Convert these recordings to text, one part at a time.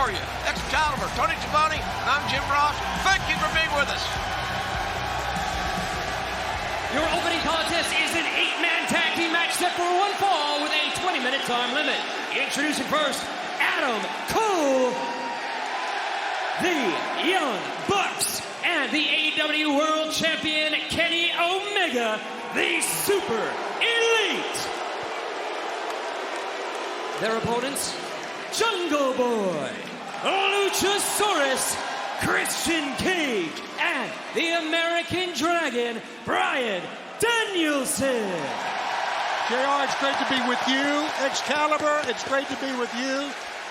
for you. Excalibur, Tony Giovanni, and I'm Jim Ross. Thank you for being with us. Your opening contest is an 8-man tag team match set for one fall with a 20-minute time limit. Introducing first, Adam Cole, the Young Bucks, and the AEW World Champion Kenny Omega, the Super Elite. Their opponents, Jungle Boy, Luchasaurus, Christian Cage, and the American Dragon, Bryan Danielson. JR, it's great to be with you. Excalibur, it's great to be with you.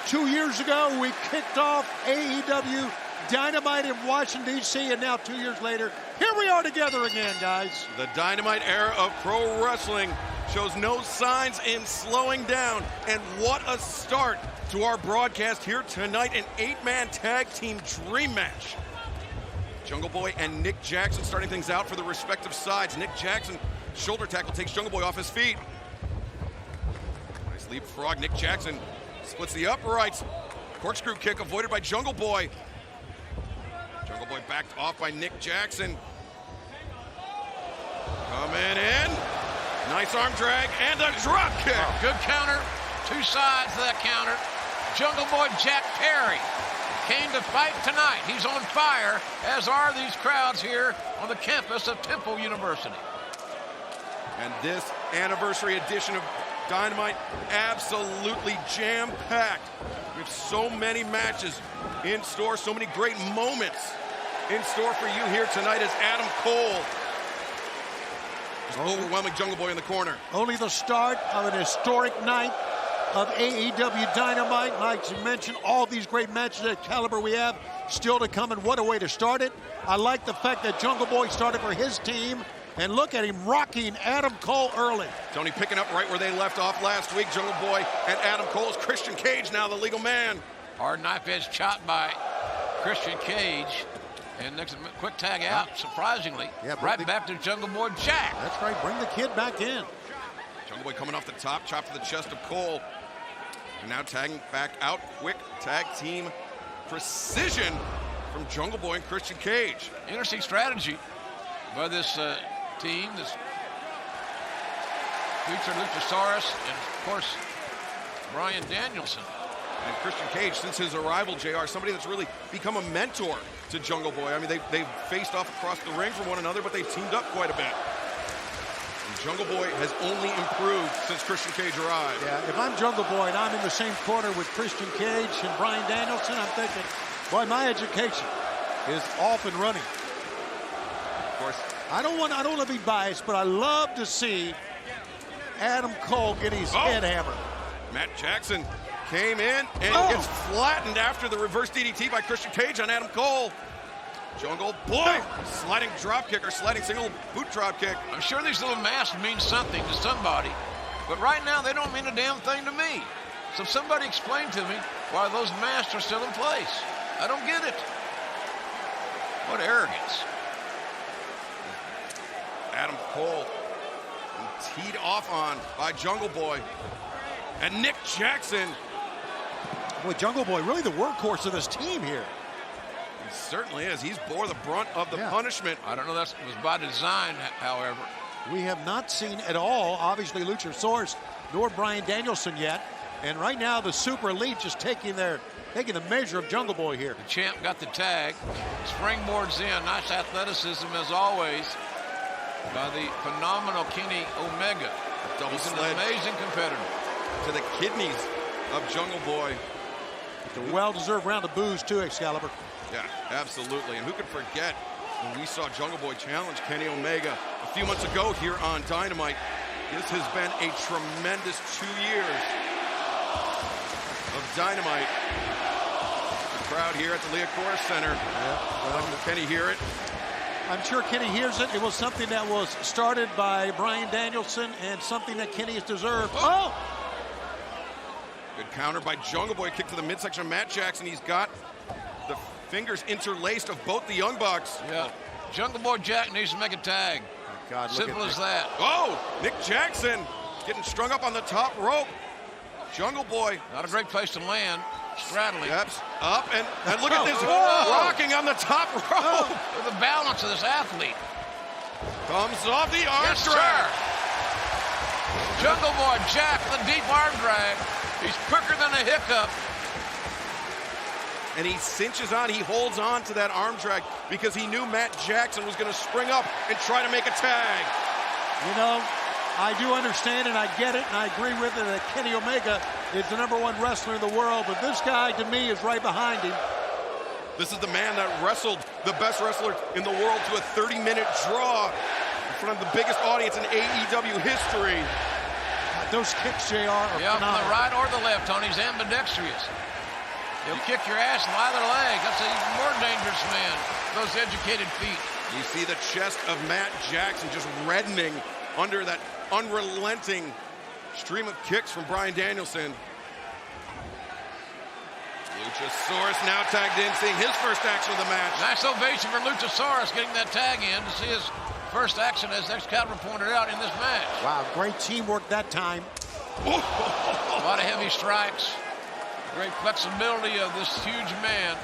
2 years ago, we kicked off AEW Dynamite in Washington, D.C., and now 2 years later, here we are together again, guys. The Dynamite era of pro wrestling shows no signs in slowing down, and what a start to our broadcast here tonight, an 8-man tag team dream match. Jungle Boy and Nick Jackson starting things out for the respective sides. Nick Jackson, shoulder tackle, takes Jungle Boy off his feet. Nice leapfrog. Nick Jackson splits the uprights. Corkscrew kick avoided by Jungle Boy. Jungle Boy backed off by Nick Jackson. Coming in. Nice arm drag and a drop kick. Oh, good counter. Two sides of that counter. Jungle Boy Jack Perry came to fight tonight. He's on fire, as are these crowds here on the campus of Temple University. And this anniversary edition of Dynamite, absolutely jam-packed. We have so many matches in store, so many great moments in store for you here tonight as Adam Cole is overwhelming Jungle Boy in the corner. Only the start of an historic night of AEW Dynamite. Like you mentioned, all these great matches at Caliber we have still to come, and what a way to start it. I like the fact that Jungle Boy started for his team, and look at him rocking Adam Cole early. Tony picking up right where they left off last week. Jungle Boy and Adam Cole's Christian Cage now the legal man. Hard knife edge chop by Christian Cage. And next quick tag out, surprisingly. Yeah, right back to Jungle Boy Jack. That's right, bring the kid back in. Jungle Boy coming off the top, chop to the chest of Cole. And now tagging back out, quick tag team precision from Jungle Boy and Christian Cage. Interesting strategy by this team, this future Luchasaurus, and of course, Bryan Danielson. And Christian Cage, since his arrival, JR, somebody that's really become a mentor to Jungle Boy. I mean, they've faced off across the ring from one another, but they've teamed up quite a bit. And Jungle Boy has only improved since Christian Cage arrived. Yeah, if I'm Jungle Boy and I'm in the same corner with Christian Cage and Bryan Danielson, I'm thinking, boy, my education is off and running. Of course, I don't want to be biased, but I love to see Adam Cole get his head hammered. Matt Jackson came in and gets flattened after the reverse DDT by Christian Cage on Adam Cole. Jungle Boy, sliding drop kick or sliding single boot drop kick. I'm sure these little masks mean something to somebody, but right now they don't mean a damn thing to me. So somebody explain to me why those masks are still in place. I don't get it. What arrogance. Adam Cole teed off on by Jungle Boy. And Nick Jackson. Boy, Jungle Boy, really the workhorse of this team here. He certainly is. He's bore the brunt of the punishment. I don't know if that was by design, however. We have not seen at all, obviously, Luchasaurus nor Bryan Danielson yet. And right now, the Super Elite just taking the measure of Jungle Boy here. The champ got the tag. Springboards in. Nice athleticism, as always, by the phenomenal Kenny Omega. He's an amazing competitor. To the kidneys of Jungle Boy. It's a well-deserved round of boos, too, Excalibur. Yeah, absolutely. And who could forget when we saw Jungle Boy challenge Kenny Omega a few months ago here on Dynamite. This has been a tremendous 2 years of Dynamite. The crowd here at the Liacouras Center. Can Kenny hear it? I'm sure Kenny hears it. It was something that was started by Bryan Danielson and something that Kenny has deserved. Oh! Good counter by Jungle Boy. Kick to the midsection of Matt Jackson. He's got the fingers interlaced of both the Young Bucks. Yeah. Jungle Boy Jack needs to make a tag. Oh, God, simple as that. Oh, Nick Jackson getting strung up on the top rope. Jungle Boy. Not a great place to land. straddling. Steps up, and look at this Whoa. rocking on the top rope. Look at the balance of this athlete. Comes off the arm Yes, drag. sir. Jungle Boy Jack with a deep arm drag. He's quicker than a hiccup. And he cinches on, he holds on to that arm drag because he knew Matt Jackson was going to spring up and try to make a tag. You know, I do understand and I get it, and I agree with it that Kenny Omega is the #1 wrestler in the world, but this guy, to me, is right behind him. This is the man that wrestled the best wrestler in the world to a 30-minute draw in front of the biggest audience in AEW history. Those kicks, JR, are Yeah, from phenomenal. the right or the left, Tony. He's ambidextrous. He'll kick your ass in either leg. That's an even more dangerous man. Those educated feet. You see the chest of Matt Jackson just reddening under that unrelenting stream of kicks from Bryan Danielson. Luchasaurus now tagged in, seeing his first action of the match. Nice ovation for Luchasaurus getting that tag in to see his first action, as Excalibur pointed out, in this match. Wow, great teamwork that time. A lot of heavy strikes. Great flexibility of this huge man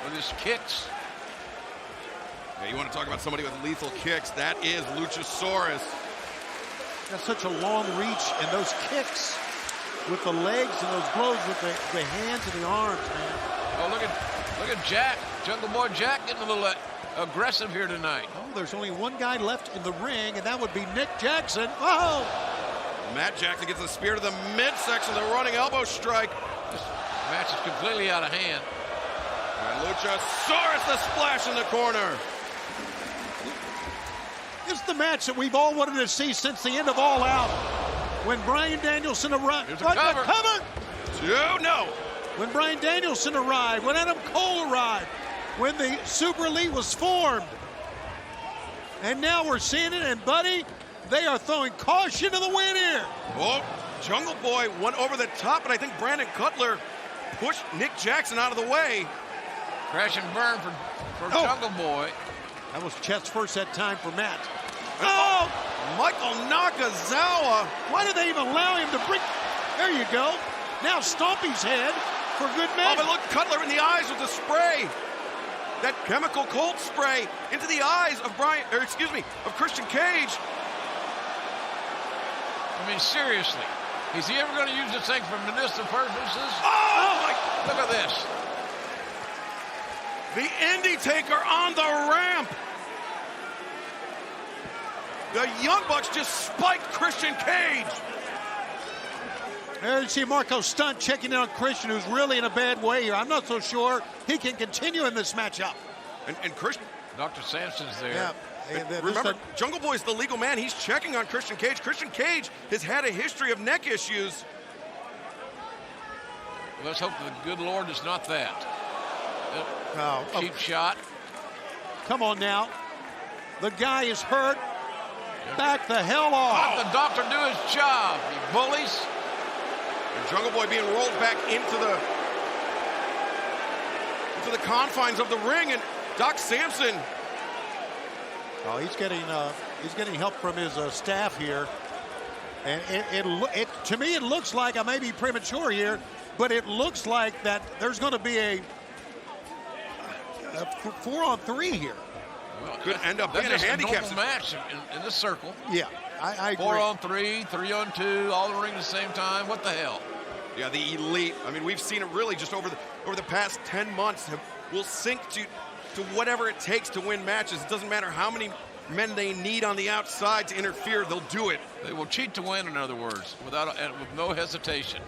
with his kicks. Yeah, you want to talk about somebody with lethal kicks? That is Luchasaurus. Got such a long reach, and those kicks with the legs and those blows with the hands and the arms, man. Oh, look at Jack, Jungle Boy Jack, getting a little aggressive here tonight. Oh, there's only one guy left in the ring, and that would be Nick Jackson. Oh! Matt Jackson gets the spear to the midsection, the running elbow strike. This match is completely out of hand. And Luchasaurus, the splash in the corner. This is the match that we've all wanted to see since the end of All Out. When Bryan Danielson arrived. Here's a cover. No. When Bryan Danielson arrived, when Adam Cole arrived, when the Super Elite was formed. And now we're seeing it, and buddy, they are throwing caution to the wind here. Oh, Jungle Boy went over the top, and I think Brandon Cutler pushed Nick Jackson out of the way. Crash and burn for Jungle Boy. That was chest first that time for Matt. Oh! Michael Nakazawa. Why did they even allow him to bring? There you go. Now stomp his head for good Oh, measure. but look, Cutler in the eyes with the spray. That chemical cold spray into the eyes of Christian Cage. I mean, seriously. Is he ever going to use this thing for medicinal purposes? Oh my! Look at this. The Indie Taker on the ramp. The Young Bucks just spiked Christian Cage. There you see Marco Stunt checking in on Christian, who's really in a bad way here. I'm not so sure he can continue in this matchup. And Christian, Dr. Sampson's there. Yeah. remember, Jungle Boy's the legal man. He's checking on Christian Cage. Christian Cage has had a history of neck issues. Let's hope the good Lord is not that. Oh, Cheap shot. come on now. The guy is hurt. Back the hell off. Let the doctor do his job, you bullies. And Jungle Boy being rolled back into the confines of the ring, and Doc Sampson. Oh, he's getting help from his staff here, and it to me it looks like I may be premature here, but it looks like that there's going to be a 4-on-3 here. Well, Could end up being a handicap normal match in this circle. Yeah, I agree. 4-on-3, 3-on-2, all in the ring at the same time. What the hell? Yeah, the elite. I mean, we've seen it really just over the past 10 months. Will sink to whatever it takes to win matches. It doesn't matter how many men they need on the outside to interfere. They'll do it. They will cheat to win, in other words, with no hesitation.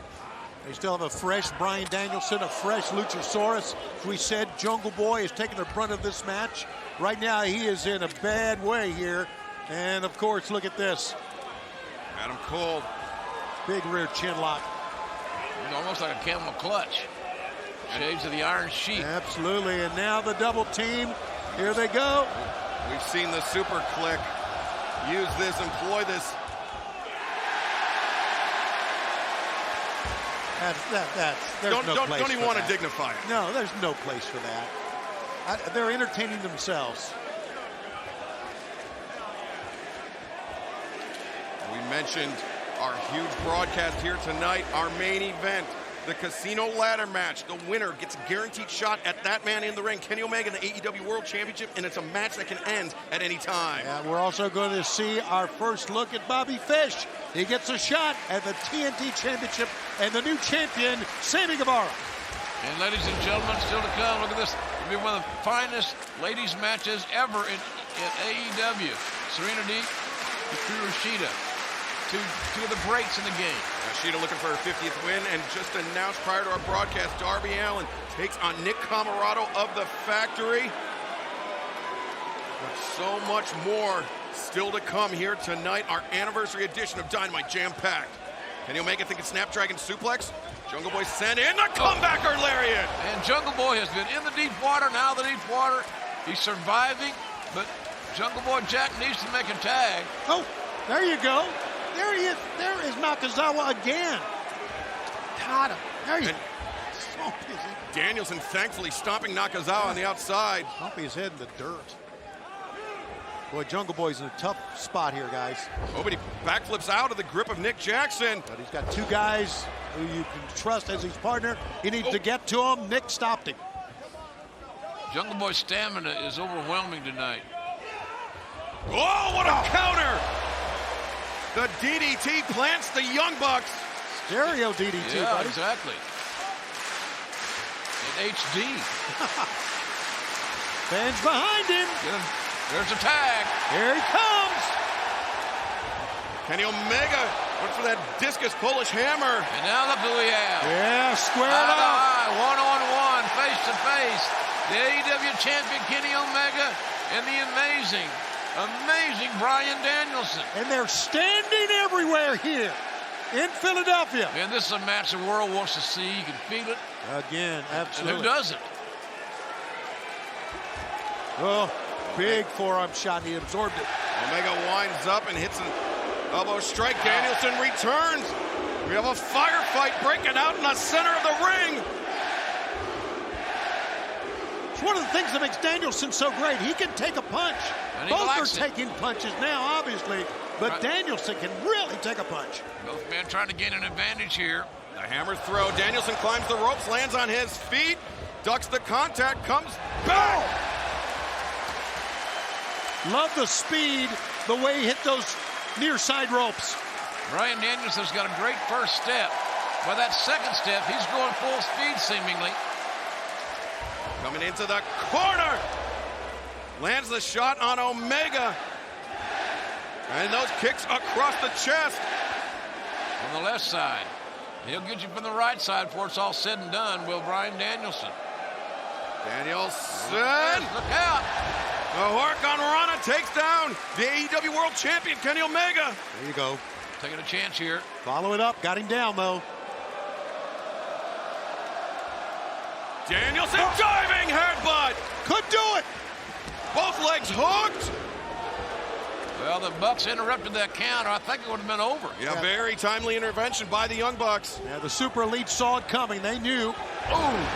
They still have a fresh Bryan Danielson, a fresh Luchasaurus. As we said, Jungle Boy is taking the brunt of this match. Right now, he is in a bad way here. And, of course, look at this. Adam Cole. Big rear chin lock. It's almost like a camel clutch. Shades of the Iron Sheik. Absolutely. And now the double team. Here they go. We've seen the super click. Use this, employ this. There's no place don't even for want to that. dignify it. No, there's no place for that. They're entertaining themselves. We mentioned our huge broadcast here tonight, our main event. the casino ladder match. The winner gets a guaranteed shot at that man in the ring, Kenny Omega, in the AEW World Championship, and it's a match that can end at any time. And we're also going to see our first look at Bobby Fish. He gets a shot at the TNT Championship and the new champion, Sammy Guevara. And ladies and gentlemen, still to come, look at this. It'll be one of the finest ladies matches ever in AEW. Serena Deeb, Hikaru Shida, two of the greats in the game. Shida looking for her 50th win, and just announced prior to our broadcast, Darby Allin takes on Nick Camarado of the Factory. But so much more still to come here tonight. Our anniversary edition of Dynamite jam-packed. Kenny Omega thinking Snapdragon suplex. Jungle Boy sent in the comebacker lariat. And Jungle Boy has been in the deep water, now the deep water. He's surviving, but Jungle Boy Jack needs to make a tag. Oh, there you go. There he is. There is Nakazawa again. Got him. There he is. So busy. Danielson thankfully stomping Nakazawa on the outside. Stomping his head in the dirt. Boy, Jungle Boy's in a tough spot here, guys. Nobody backflips out of the grip of Nick Jackson. But he's got two guys who you can trust as his partner. He needs to get to him. Nick stopped him. Jungle Boy's stamina is overwhelming tonight. Oh, what a counter! The DDT plants the Young Bucks. Stereo DDT, yeah, buddy. Exactly. In HD. Fans behind him. There's a tag. Here he comes. Kenny Omega went for that discus Polish hammer. And now look who we have. Yeah, squared Eye to up. eye, one-on-one, face-to-face. The AEW champion Kenny Omega and the amazing Bryan Danielson. And they're standing everywhere here in Philadelphia. And this is a match the world wants to see. You can feel it. Again, absolutely. And who doesn't? Oh, big forearm shot, and he absorbed it. Omega winds up and hits an elbow strike. Danielson returns. We have a firefight breaking out in the center of the ring. It's one of the things that makes Danielson so great. He can take a punch. And he Both are likes it. taking punches now, obviously, but Right. Danielson can really take a punch. Both men trying to gain an advantage here. The hammer throw. Danielson climbs the ropes, lands on his feet, ducks the contact, comes back. Love the speed, the way he hit those near side ropes. Bryan Danielson's got a great first step. By that second step, he's going full speed seemingly. Coming into the corner. Lands the shot on Omega. And those kicks across the chest. On the left side. He'll get you from the right side before it's all said and done, will Bryan Danielson. Danielson. Look out. The Hurricane Rana takes down the AEW World Champion, Kenny Omega. There you go. Taking a chance here. Follow it up. Got him down, though. Danielson diving headbutt. Could do it. Both legs hooked. Well, the Bucks interrupted that counter. I think it would have been over. Yeah, very timely intervention by the Young Bucks. Yeah, the Super Elite saw it coming. They knew. Ooh.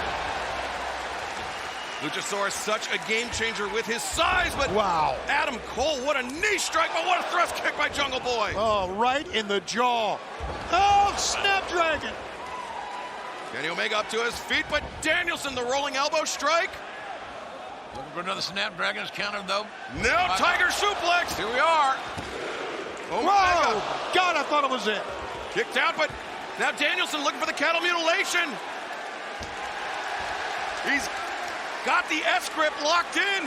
Luchasaurus, such a game changer with his size, but Wow. Adam Cole, what a knee strike, but what a thrust kick by Jungle Boy. Oh, right in the jaw. Oh, Snapdragon. Kenny Omega up to his feet, but Danielson, the rolling elbow strike. Looking for another Snapdragon's counter, though. Now Tiger suplex. Here we are. Omega Whoa. God, I thought it was it. kicked out, but now Danielson looking for the cattle mutilation. He's got the S-grip locked in.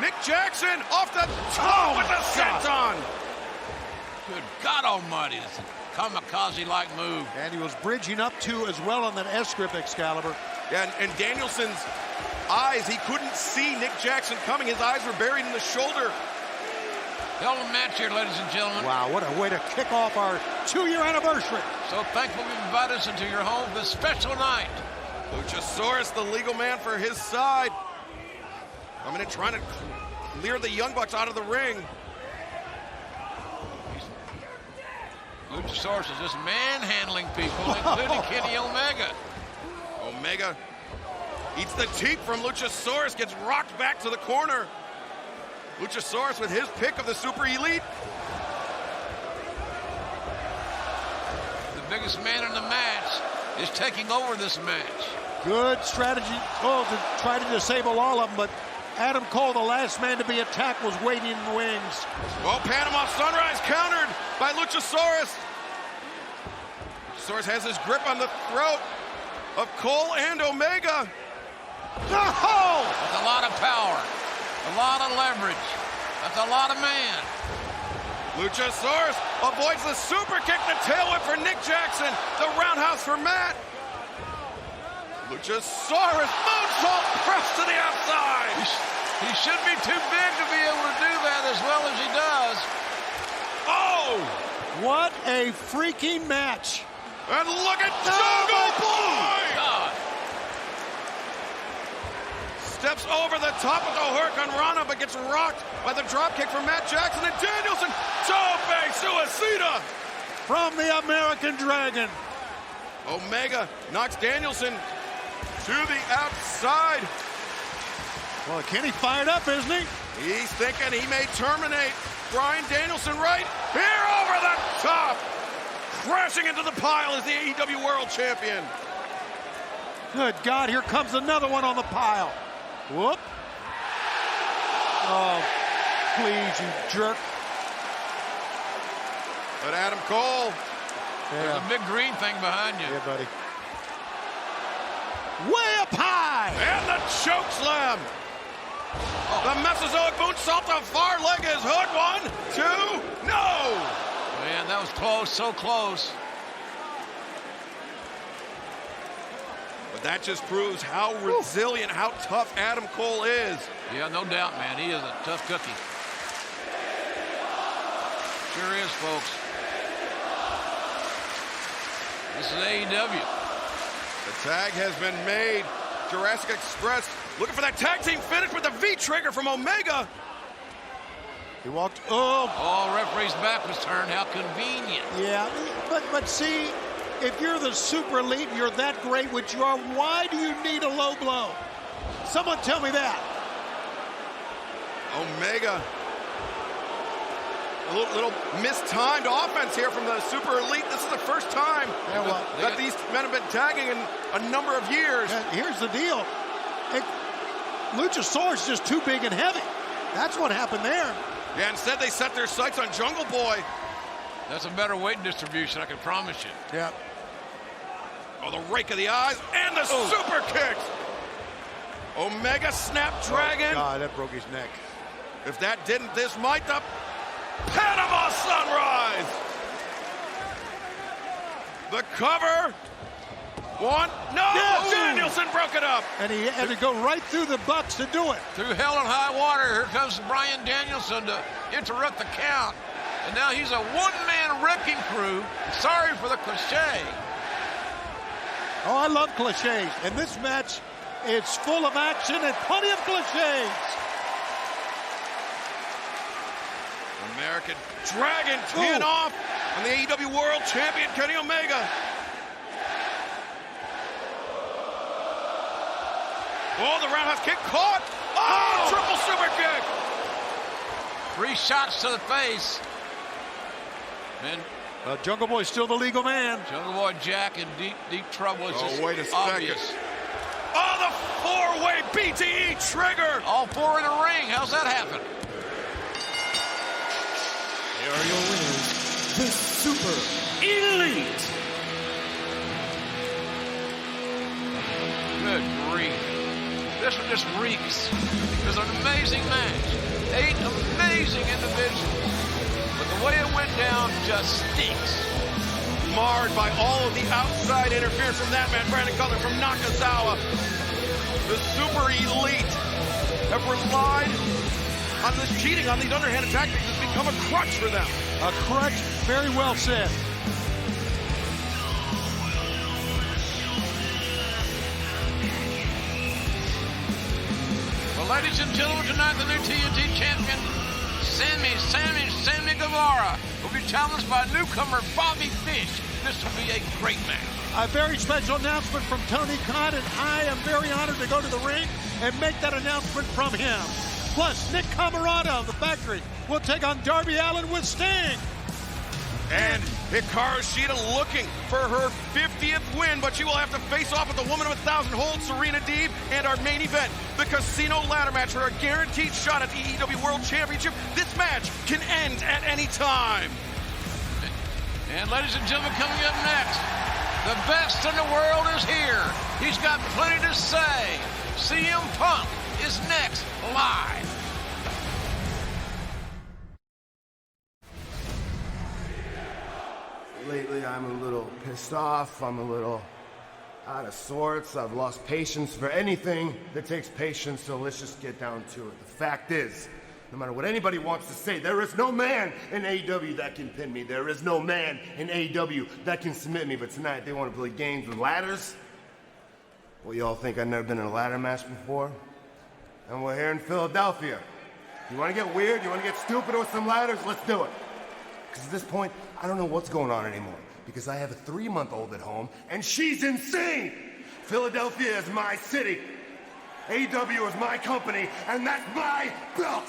Nick Jackson off the top with the senton. Good God almighty. It's a kamikaze-like move. And he was bridging up too as well on that S-grip, Excalibur. Yeah, and Danielson's eyes, he couldn't see Nick Jackson coming. His eyes were buried in the shoulder. Hell of a match here, ladies and gentlemen. Wow, what a way to kick off our 2-year anniversary. So thankful you've invited us into your home this special night. Luchasaurus, the legal man for his side. Coming in trying to clear the Young Bucks out of the ring. Luchasaurus is just manhandling people, including Kenny Omega. Omega eats the teeth from Luchasaurus, gets rocked back to the corner. Luchasaurus with his pick of the Super Elite. The biggest man in the match is taking over this match. Good strategy to try to disable all of them, but Adam Cole, the last man to be attacked, was waiting in the wings. Well, Panama Sunrise countered by Luchasaurus. Luchasaurus has his grip on the throat of Cole and Omega. Oh! That's a lot of power, a lot of leverage. That's a lot of man. Luchasaurus avoids the super kick, the tail whip for Nick Jackson, the roundhouse for Matt. Luchasaurus moonsault press to the outside. He should be too big to be able to do that as well as he does. Oh! What a freaking match. And look at Jungle Boy! God. Steps over the top of the Hurricane Rana, but gets rocked by the dropkick from Matt Jackson and Danielson. Tope Suicida From the American Dragon. Omega knocks Danielson to the outside. Well, Kenny fired up, isn't he? He's thinking he may terminate Bryan Danielson right here over the top. Crashing into the pile is the AEW World Champion. Good God, here comes another one on the pile. Whoop. Oh, please, you jerk. But Adam Cole. There's a big green thing behind you. Yeah, buddy. Way up high. And the choke slam. The Mesozoic moonsault to far leg is hooked. 1, 2, no! Man, that was close, so close. But that just proves how resilient, how tough Adam Cole is. Yeah, no doubt, man. He is a tough cookie. Sure is, folks. This is AEW. The tag has been made. Jurassic Express looking for that tag team finish with the V-trigger from Omega. He walked. Oh. Oh, referee's back was turned. How convenient. Yeah, but see, if you're the super elite, you're that great, which you are, why do you need a low blow? Someone tell me that. Omega. A little mistimed offense here from the super elite. This is the first time that these men have been tagging in a number of years. Here's the deal. Luchasaurus is just too big and heavy. That's what happened there. Yeah, instead they set their sights on Jungle Boy. That's a better weight distribution, I can promise you. Yeah. Oh, the rake of the eyes and the super kicks. Omega Snapdragon. Oh, God, that broke his neck. If that didn't, this might the Panama Sunrise. The cover. 1, no, yes. Danielson broke it up. And he had to go right through the Bucks to do it. Through hell and high water, here comes Bryan Danielson to interrupt the count. And now he's a one-man wrecking crew. Sorry for the cliche. Oh, I love cliches. And this match, it's full of action and plenty of cliches. American Dragon teeing off on the AEW World Champion Kenny Omega. Oh, the roundhouse kick caught. Oh, triple super kick. 3 shots to the face. Man, Jungle Boy's still the legal man. Jungle Boy Jack in deep trouble. It's just wait a obvious. second. Oh, the 4-way BTE trigger. All 4 in a ring. How's that happen? Here are your winners, the Super Elite. Good grief. This one just reeks. It was an amazing match. 8 amazing individuals. But the way it went down just stinks. Marred by all of the outside interference from that man, Brandon Cutler from Nakazawa. The Super Elite have relied on this cheating, on these underhanded tactics. It's become a crutch for them. A crutch, very well said. Well, ladies and gentlemen, tonight the new TNT champion, Sammy Guevara, will be challenged by newcomer Bobby Fish. This will be a great match. A very special announcement from Tony Khan, and I am very honored to go to the ring and make that announcement from him. Plus, Nick Camarada of the Factory will take on Darby Allin with Sting. And Hikaru Shida looking for her 50th win, but she will have to face off with the woman of 1,000 holds, Serena Deeb, and our main event, the Casino Ladder Match, for a guaranteed shot at the AEW World Championship. This match can end at any time. And ladies and gentlemen, coming up next, the best in the world is here. He's got plenty to say. CM Punk is next, live. Lately, I'm a little pissed off. I'm a little out of sorts. I've lost patience for anything that takes patience, so let's just get down to it. The fact is, no matter what anybody wants to say, there is no man in AEW that can pin me. There is no man in AEW that can submit me. But tonight, they want to play games with ladders? Well, y'all think I've never been in a ladder match before? And we're here in Philadelphia. You want to get weird? You want to get stupid with some ladders? Let's do it. Because at this point, I don't know what's going on anymore. Because I have a 3-month-old at home, and she's insane! Philadelphia is my city. AEW is my company, and that's my belt!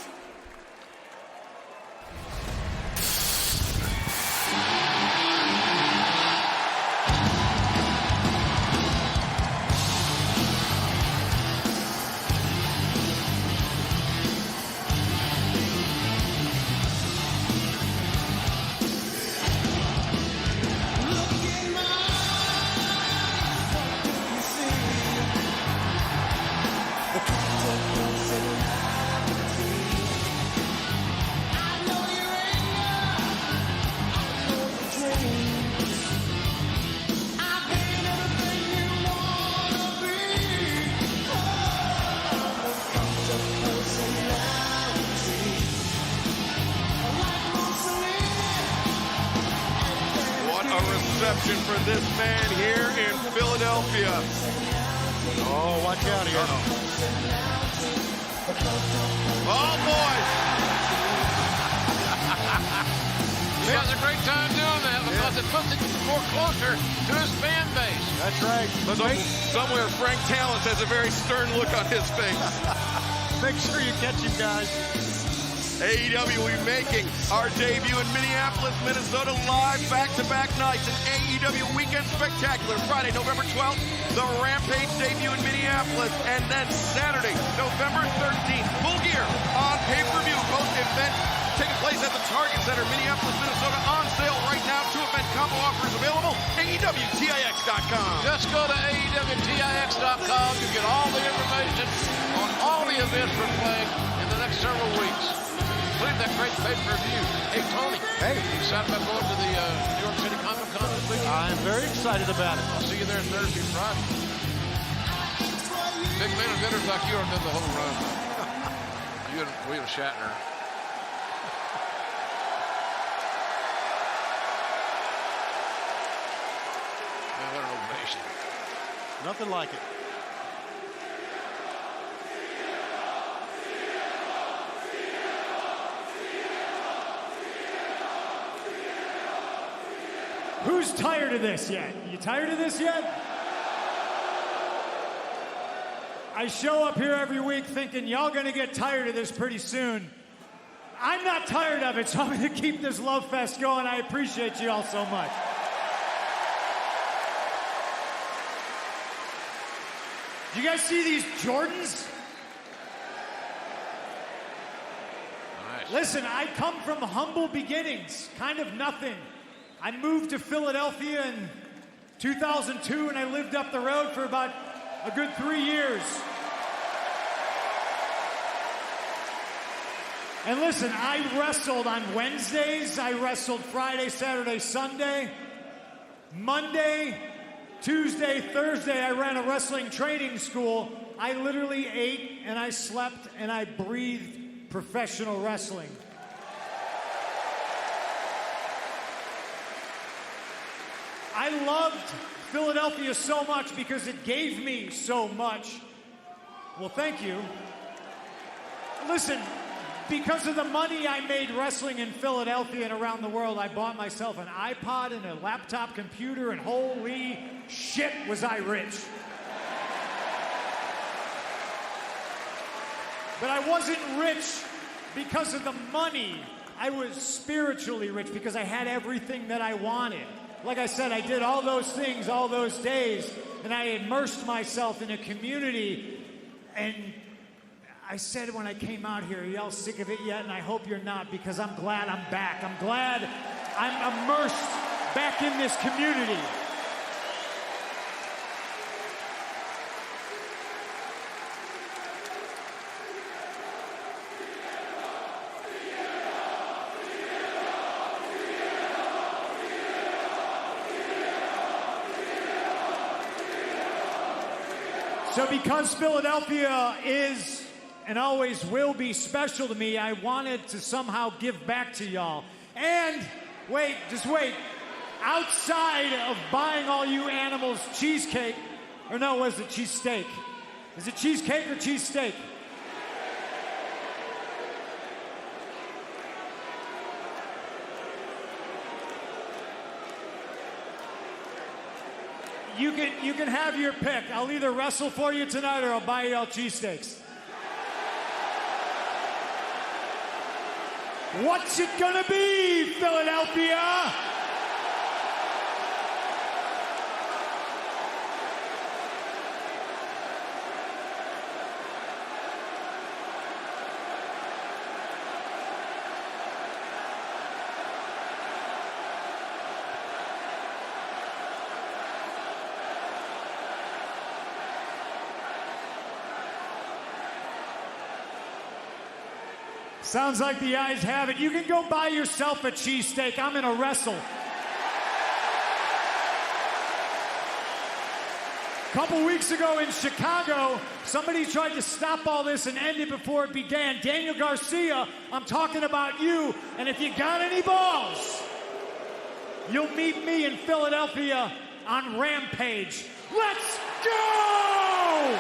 For this man here in Philadelphia. Oh, watch out here. Oh, boy. He has a great time doing that because it puts it more closer to his fan base. That's right. But Somewhere Frank Talent has a very stern look on his face. make sure you catch him, guys. AEW will be making our debut in Minneapolis, Minnesota, live back-to-back nights. An AEW Weekend Spectacular, Friday, November 12th, the Rampage debut in Minneapolis, and then Saturday, November 13th, full gear on pay-per-view. Both events taking place at the Target Center, Minneapolis, Minnesota, on sale right now. 2-event combo offers available, AEWTIX.com. Just go to AEWTIX.com. You get all the information on all the events we're playing in the next several weeks. Including that great pay-per-view. Hey, Tony. Hey. You excited about going to the New York City Comic-Con this week? I'm very excited about it. I'll see you there Thursday, Friday. Big men and bidders like you are done the whole run. You and William Shatner. Man, what an ovation. Nothing like it. Who's tired of this yet? You tired of this yet? I show up here every week thinking y'all gonna get tired of this pretty soon. I'm not tired of it, so I'm gonna keep this love fest going. I appreciate you all so much. Do you guys see these Jordans? Nice. Listen, I come from humble beginnings, kind of nothing. I moved to Philadelphia in 2002, and I lived up the road for about a good 3 years. And listen, I wrestled on Wednesdays. I wrestled Friday, Saturday, Sunday. Monday, Tuesday, Thursday, I ran a wrestling training school. I literally ate, and I slept, and I breathed professional wrestling. I loved Philadelphia so much because it gave me so much. Well, thank you. Listen, because of the money I made wrestling in Philadelphia and around the world, I bought myself an iPod and a laptop computer, and holy shit was I rich. But I wasn't rich because of the money. I was spiritually rich because I had everything that I wanted. Like I said, I did all those things all those days, and I immersed myself in a community. And I said when I came out here, y'all sick of it yet? And I hope you're not, because I'm glad I'm back. I'm glad I'm immersed back in this community. So because Philadelphia is and always will be special to me, I wanted to somehow give back to y'all. And wait, just wait. Outside of buying all you animals cheesecake, or no, was it cheesesteak? Is it cheesecake or cheesesteak? You can have your pick. I'll either wrestle for you tonight or I'll buy you all cheesesteaks. What's it gonna be, Philadelphia? Sounds like the eyes have it. You can go buy yourself a cheesesteak. I'm in a wrestle. A couple weeks ago in Chicago, somebody tried to stop all this and end it before it began. Daniel Garcia, I'm talking about you. And if you got any balls, you'll meet me in Philadelphia on Rampage. Let's go!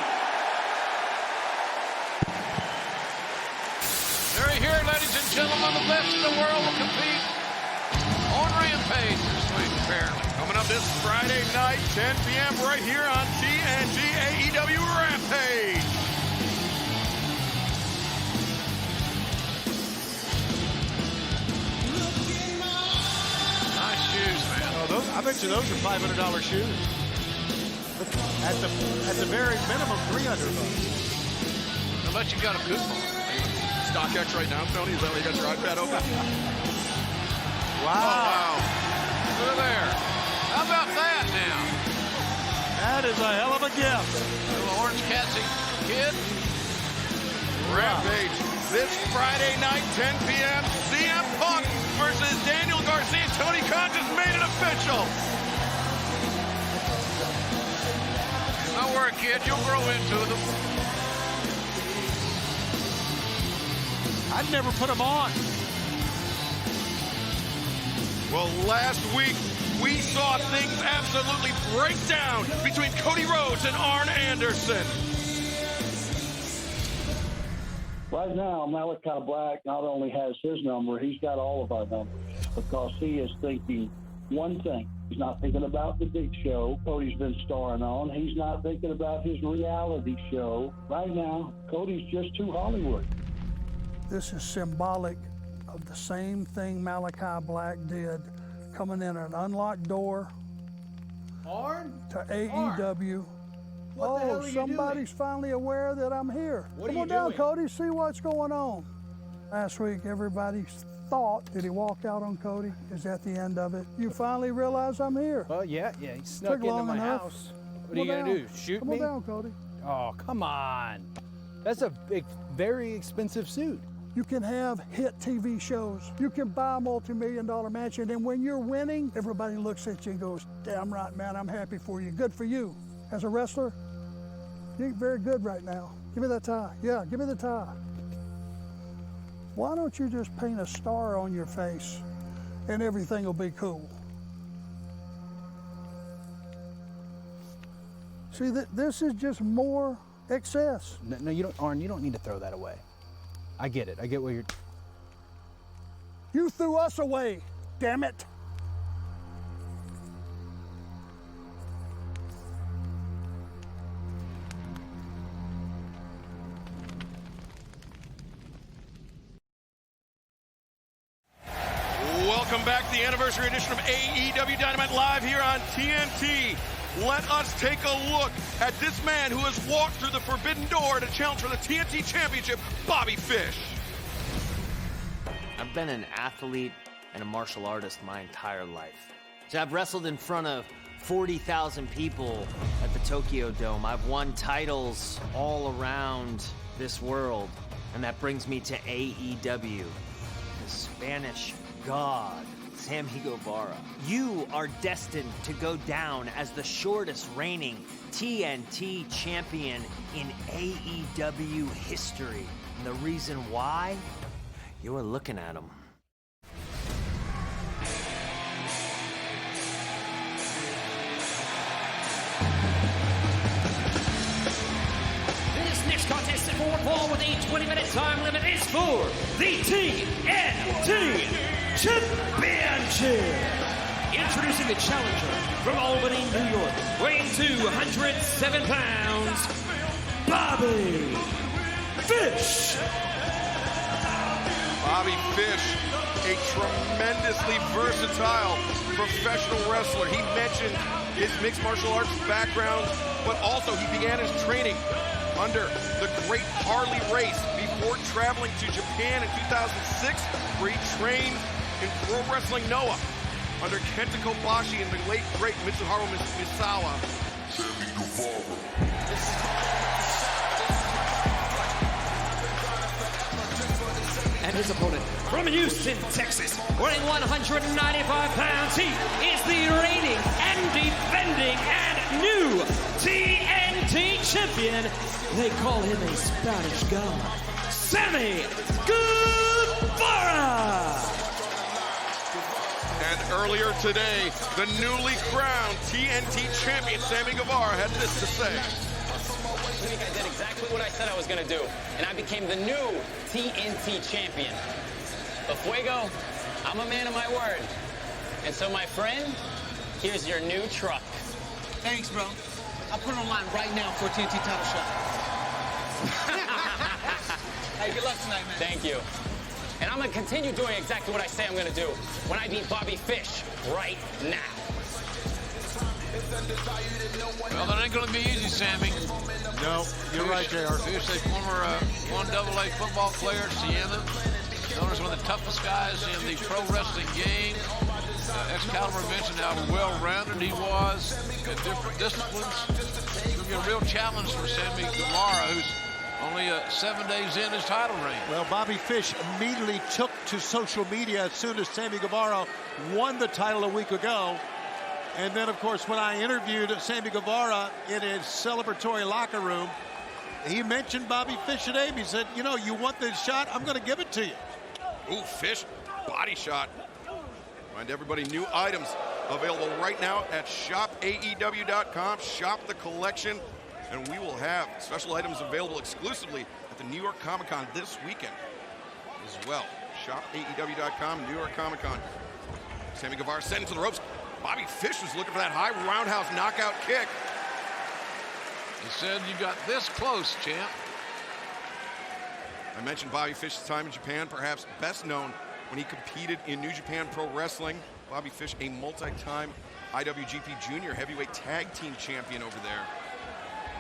They're here, ladies and gentlemen. The best in the world will compete on Rampage this week, apparently. Coming up this Friday night, 10 p.m. right here on TNG AEW Rampage. Nice shoes, man. Oh, I bet you those are $500 shoes. At the very minimum, $300. Unless you got a coupon. StockX right now, Tony. Is that where you got your iPad open? Wow. Oh, wow. Look there. How about that now? That is a hell of a gift. Little orange Cassie kid. Rampage this Friday night, 10 p.m. CM Punk versus Daniel Garcia. Tony Khan just made it official. Don't worry, kid. You'll grow into them. I'd never put them on. Well, last week, we saw things absolutely break down between Cody Rhodes and Arn Anderson. Right now, Malachi Black not only has his number, he's got all of our numbers because he is thinking one thing. He's not thinking about the big show Cody's been starring on. He's not thinking about his reality show. Right now, Cody's just too Hollywood. This is symbolic of the same thing Malachi Black did, coming in an unlocked door to AEW. What the hell are you somebody's finally aware that I'm here. Come on down, Cody, see what's going on. Last week, everybody thought, did he walk out on Cody? Is that the end of it? You finally realize I'm here. Well, yeah, he snuck Took into long my enough. house. What Come are you on gonna down. do? Shoot Come me? on down, Cody. Oh, come on. That's a big, very expensive suit. You can have hit TV shows. You can buy a multi-million-dollar mansion, and when you're winning, everybody looks at you and goes, damn right, man, I'm happy for you. Good for you. As a wrestler, you're very good right now. Give me that tie. Yeah, give me the tie. Why don't you just paint a star on your face and everything will be cool? See, this is just more excess. No, you don't, Arn, you don't need to throw that away. I get it. I get what you're... You threw us away, damn it. anniversary edition of AEW Dynamite live here on TNT. Let us take a look at this man who has walked through the forbidden door to challenge for the TNT Championship, Bobby Fish. I've been an athlete and a martial artist my entire life. So I've wrestled in front of 40,000 people at the Tokyo Dome. I've won titles all around this world. And that brings me to AEW, the Spanish God, Sammy Guevara. You are destined to go down as the shortest reigning TNT champion in AEW history. And the reason why? You're looking at him. This next contest at forward ball with a 20-minute time limit is for the TNT Championship. Introducing the challenger from Albany, New York, weighing 207 pounds, Bobby Fish. Bobby Fish, a tremendously versatile professional wrestler. He mentioned his mixed martial arts background, but also he began his training under the great Harley Race before traveling to Japan in 2006, where he trained in Pro Wrestling Noah under Kenta Kobashi and the late great Mitsuharu Misawa. And his opponent from Houston, Texas, weighing 195 pounds, he is the reigning and defending and new TNT champion. They call him a Spanish God, Sammy Guevara. And earlier today, the newly crowned TNT champion, Sammy Guevara, had this to say. Last week I did exactly what I said I was going to do, and I became the new TNT champion. But Fuego, I'm a man of my word. And so, my friend, here's your new truck. Thanks, bro. I'll put it online right now for a TNT title shot. Hey, good luck tonight, man. Thank you. And I'm going to continue doing exactly what I say I'm going to do when I beat Bobby Fish right now. Well, that ain't going to be easy, Sammy. No, you're right, JR. Fish, a former 1AA football player at Siena. Known as one of the toughest guys in the pro wrestling game. Excalibur mentioned how well-rounded he was at different disciplines. It's going to be a real challenge for Sammy Guevara, who's only 7 days in his title reign. Well, Bobby Fish immediately took to social media as soon as Sammy Guevara won the title a week ago. And then, of course, when I interviewed Sammy Guevara in his celebratory locker room, he mentioned Bobby Fish today. He said, you know, you want this shot? I'm going to give it to you. Ooh, Fish, body shot. Find everybody new items available right now at shopaew.com. Shop the collection, and we will have special items available exclusively at the New York Comic Con this weekend as well. Shopaew.com, New York Comic Con. Sammy Guevara sent into the ropes. Bobby Fish was looking for that high roundhouse knockout kick. He said you got this close, champ. I mentioned Bobby Fish's time in Japan, perhaps best known when he competed in New Japan Pro Wrestling. Bobby Fish, a multi-time IWGP Junior Heavyweight Tag Team Champion over there.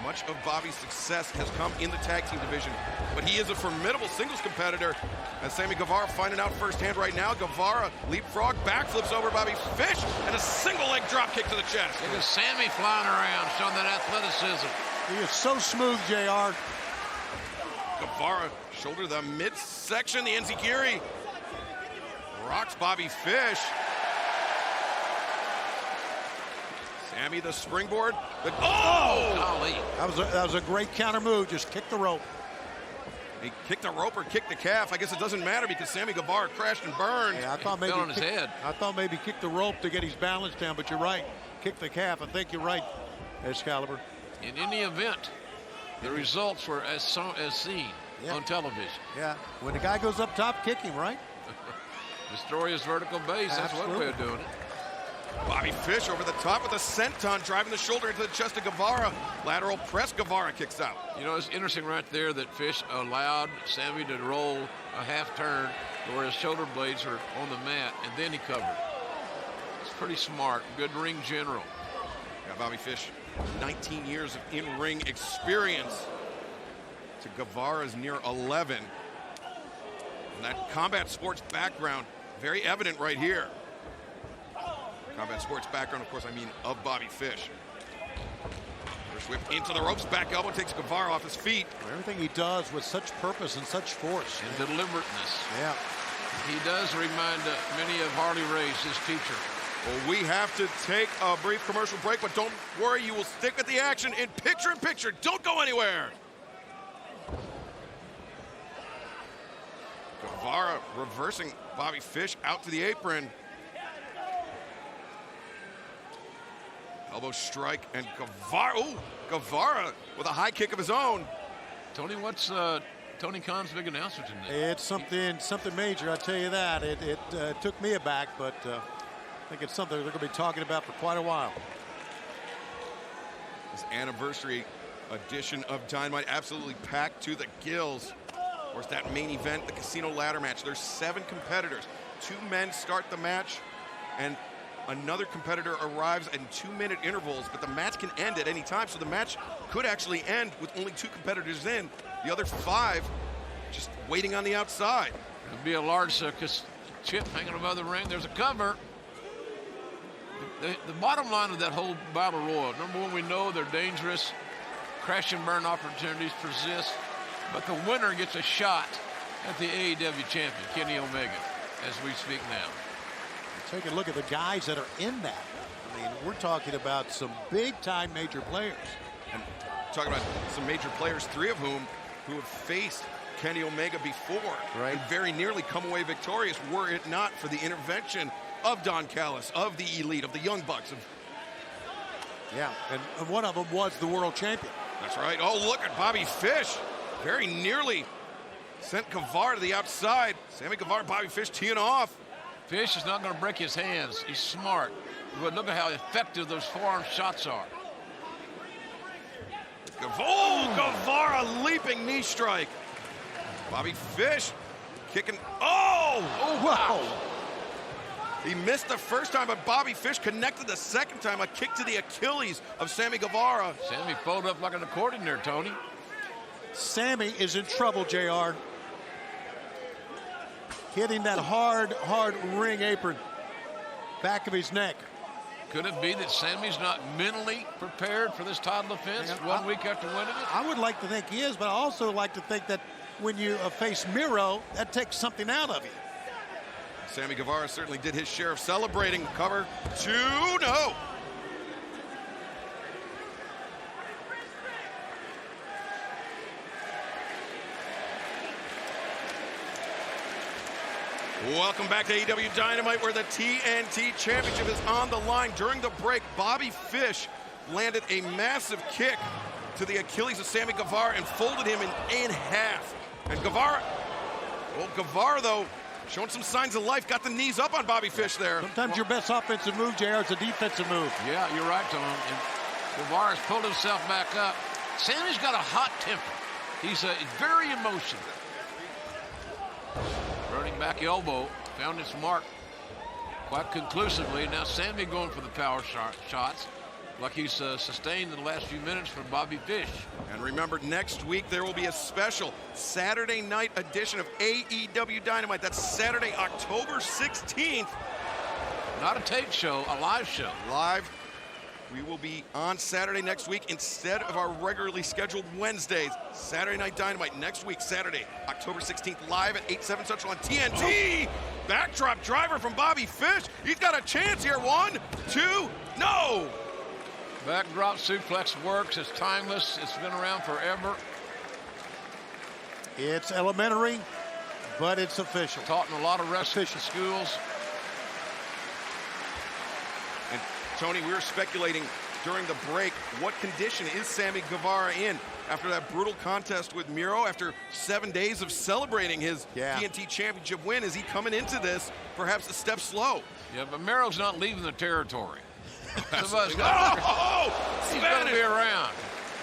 Much of Bobby's success has come in the tag team division, but he is a formidable singles competitor. As Sammy Guevara finding out firsthand right now, Guevara leapfrog, backflips over Bobby Fish, and a single leg drop kick to the chest. Look at Sammy flying around, showing that athleticism. He is so smooth, JR. Guevara shoulder the midsection, the enziguri. Rocks Bobby Fish. Sammy the springboard. Golly. That was a great counter move. Just kick the rope. He kicked the rope or kicked the calf. I guess it doesn't matter because Sammy Guevara crashed and burned. Yeah, I thought maybe fell on his head. I thought maybe kick the rope to get his balance down, but you're right. Kick the calf. I think you're right, Excalibur. In any event, the results were as seen on television. Yeah, when the guy goes up top, kick him, right? Destroy his vertical base. That's one way of doing it. Bobby Fish over the top with a senton, driving the shoulder into the chest of Guevara. Lateral press, Guevara kicks out. You know, it's interesting right there that Fish allowed Sammy to roll a half turn to where his shoulder blades are on the mat, and then he covered. pretty smart. Good ring general. Yeah, Bobby Fish, 19 years of in-ring experience to Guevara's near 11. And that combat sports background, very evident right here. Combat sports background, of course, I mean of Bobby Fish. First whip into the ropes, back elbow takes Guevara off his feet. Everything he does with such purpose and such force. And deliberateness. Yeah. He does remind many of Harley Race, his teacher. Well, we have to take a brief commercial break, but don't worry, you will stick with the action in picture. Don't go anywhere. Guevara reversing Bobby Fish out to the apron. Elbow strike, and Guevara with a high kick of his own. Tony, what's Tony Khan's big announcement tonight? It's something major, I tell you that. It took me aback, but I think it's something they're going to be talking about for quite a while. This anniversary edition of Dynamite absolutely packed to the gills. Of course, that main event, the casino ladder match, there's 7 competitors. 2 men start the match, and another competitor arrives in 2-minute intervals, but the match can end at any time, so the match could actually end with only 2 competitors in. The other 5 just waiting on the outside. There'll be a large chip hanging above the ring. There's a cover. The bottom line of that whole battle royal, number one, we know they're dangerous. Crash and burn opportunities persist, but the winner gets a shot at the AEW champion, Kenny Omega, as we speak now. Take a look at the guys that are in that. I mean, we're talking about some big-time major players. And talking about some major players, 3 of whom who have faced Kenny Omega before, right, and very nearly come away victorious were it not for the intervention of Don Callis, of the Elite, of the Young Bucks. Yeah, and one of them was the world champion. That's right. Oh, look at Bobby Fish. Very nearly sent Guevara to the outside. Sammy Guevara, Bobby Fish teeing off. Fish is not going to break his hands. He's smart. But look at how effective those forearm shots are. Guevara leaping knee strike. Bobby Fish kicking. Oh, wow. He missed the first time, but Bobby Fish connected the second time. A kick to the Achilles of Sammy Guevara. Sammy folded up like an accordion there, Tony. Sammy is in trouble, JR. Hitting that hard ring apron, back of his neck. Could it be that Sammy's not mentally prepared for this title defense 1 week after winning it? I would like to think he is, but I also like to think that when you face Miro, that takes something out of you. Sammy Guevara certainly did his share of celebrating. Cover 2, no. Welcome back to AEW Dynamite, where the TNT Championship is on the line. During the break, Bobby Fish landed a massive kick to the Achilles of Sammy Guevara and folded him in half. And Guevara, though, showing some signs of life, got the knees up on Bobby Fish there. Sometimes your best offensive move, JR, is a defensive move. Yeah, you're right, Tom. And Guevara's pulled himself back up. Sammy's got a hot temper. He's very emotional. Running back elbow, found its mark quite conclusively. Now Sammy going for the power shots like he's sustained in the last few minutes from Bobby Fish. And remember, next week there will be a special Saturday night edition of AEW Dynamite. That's Saturday, October 16th. Not a tape show, a live show. Live. We will be on Saturday next week instead of our regularly scheduled Wednesdays. Saturday Night Dynamite next week, Saturday, October 16th, live at 8/7 Central on TNT. Backdrop driver from Bobby Fish. He's got a chance here. 1, 2, no. Backdrop suplex works. It's timeless. It's been around forever. It's elementary, but it's official. Taught in a lot of wrestling schools. And Tony, we were speculating during the break, what condition is Sammy Guevara in after that brutal contest with Miro, after 7 days of celebrating his TNT Championship win? Is he coming into this perhaps a step slow? Yeah, but Miro's not leaving the territory. He's going to be around.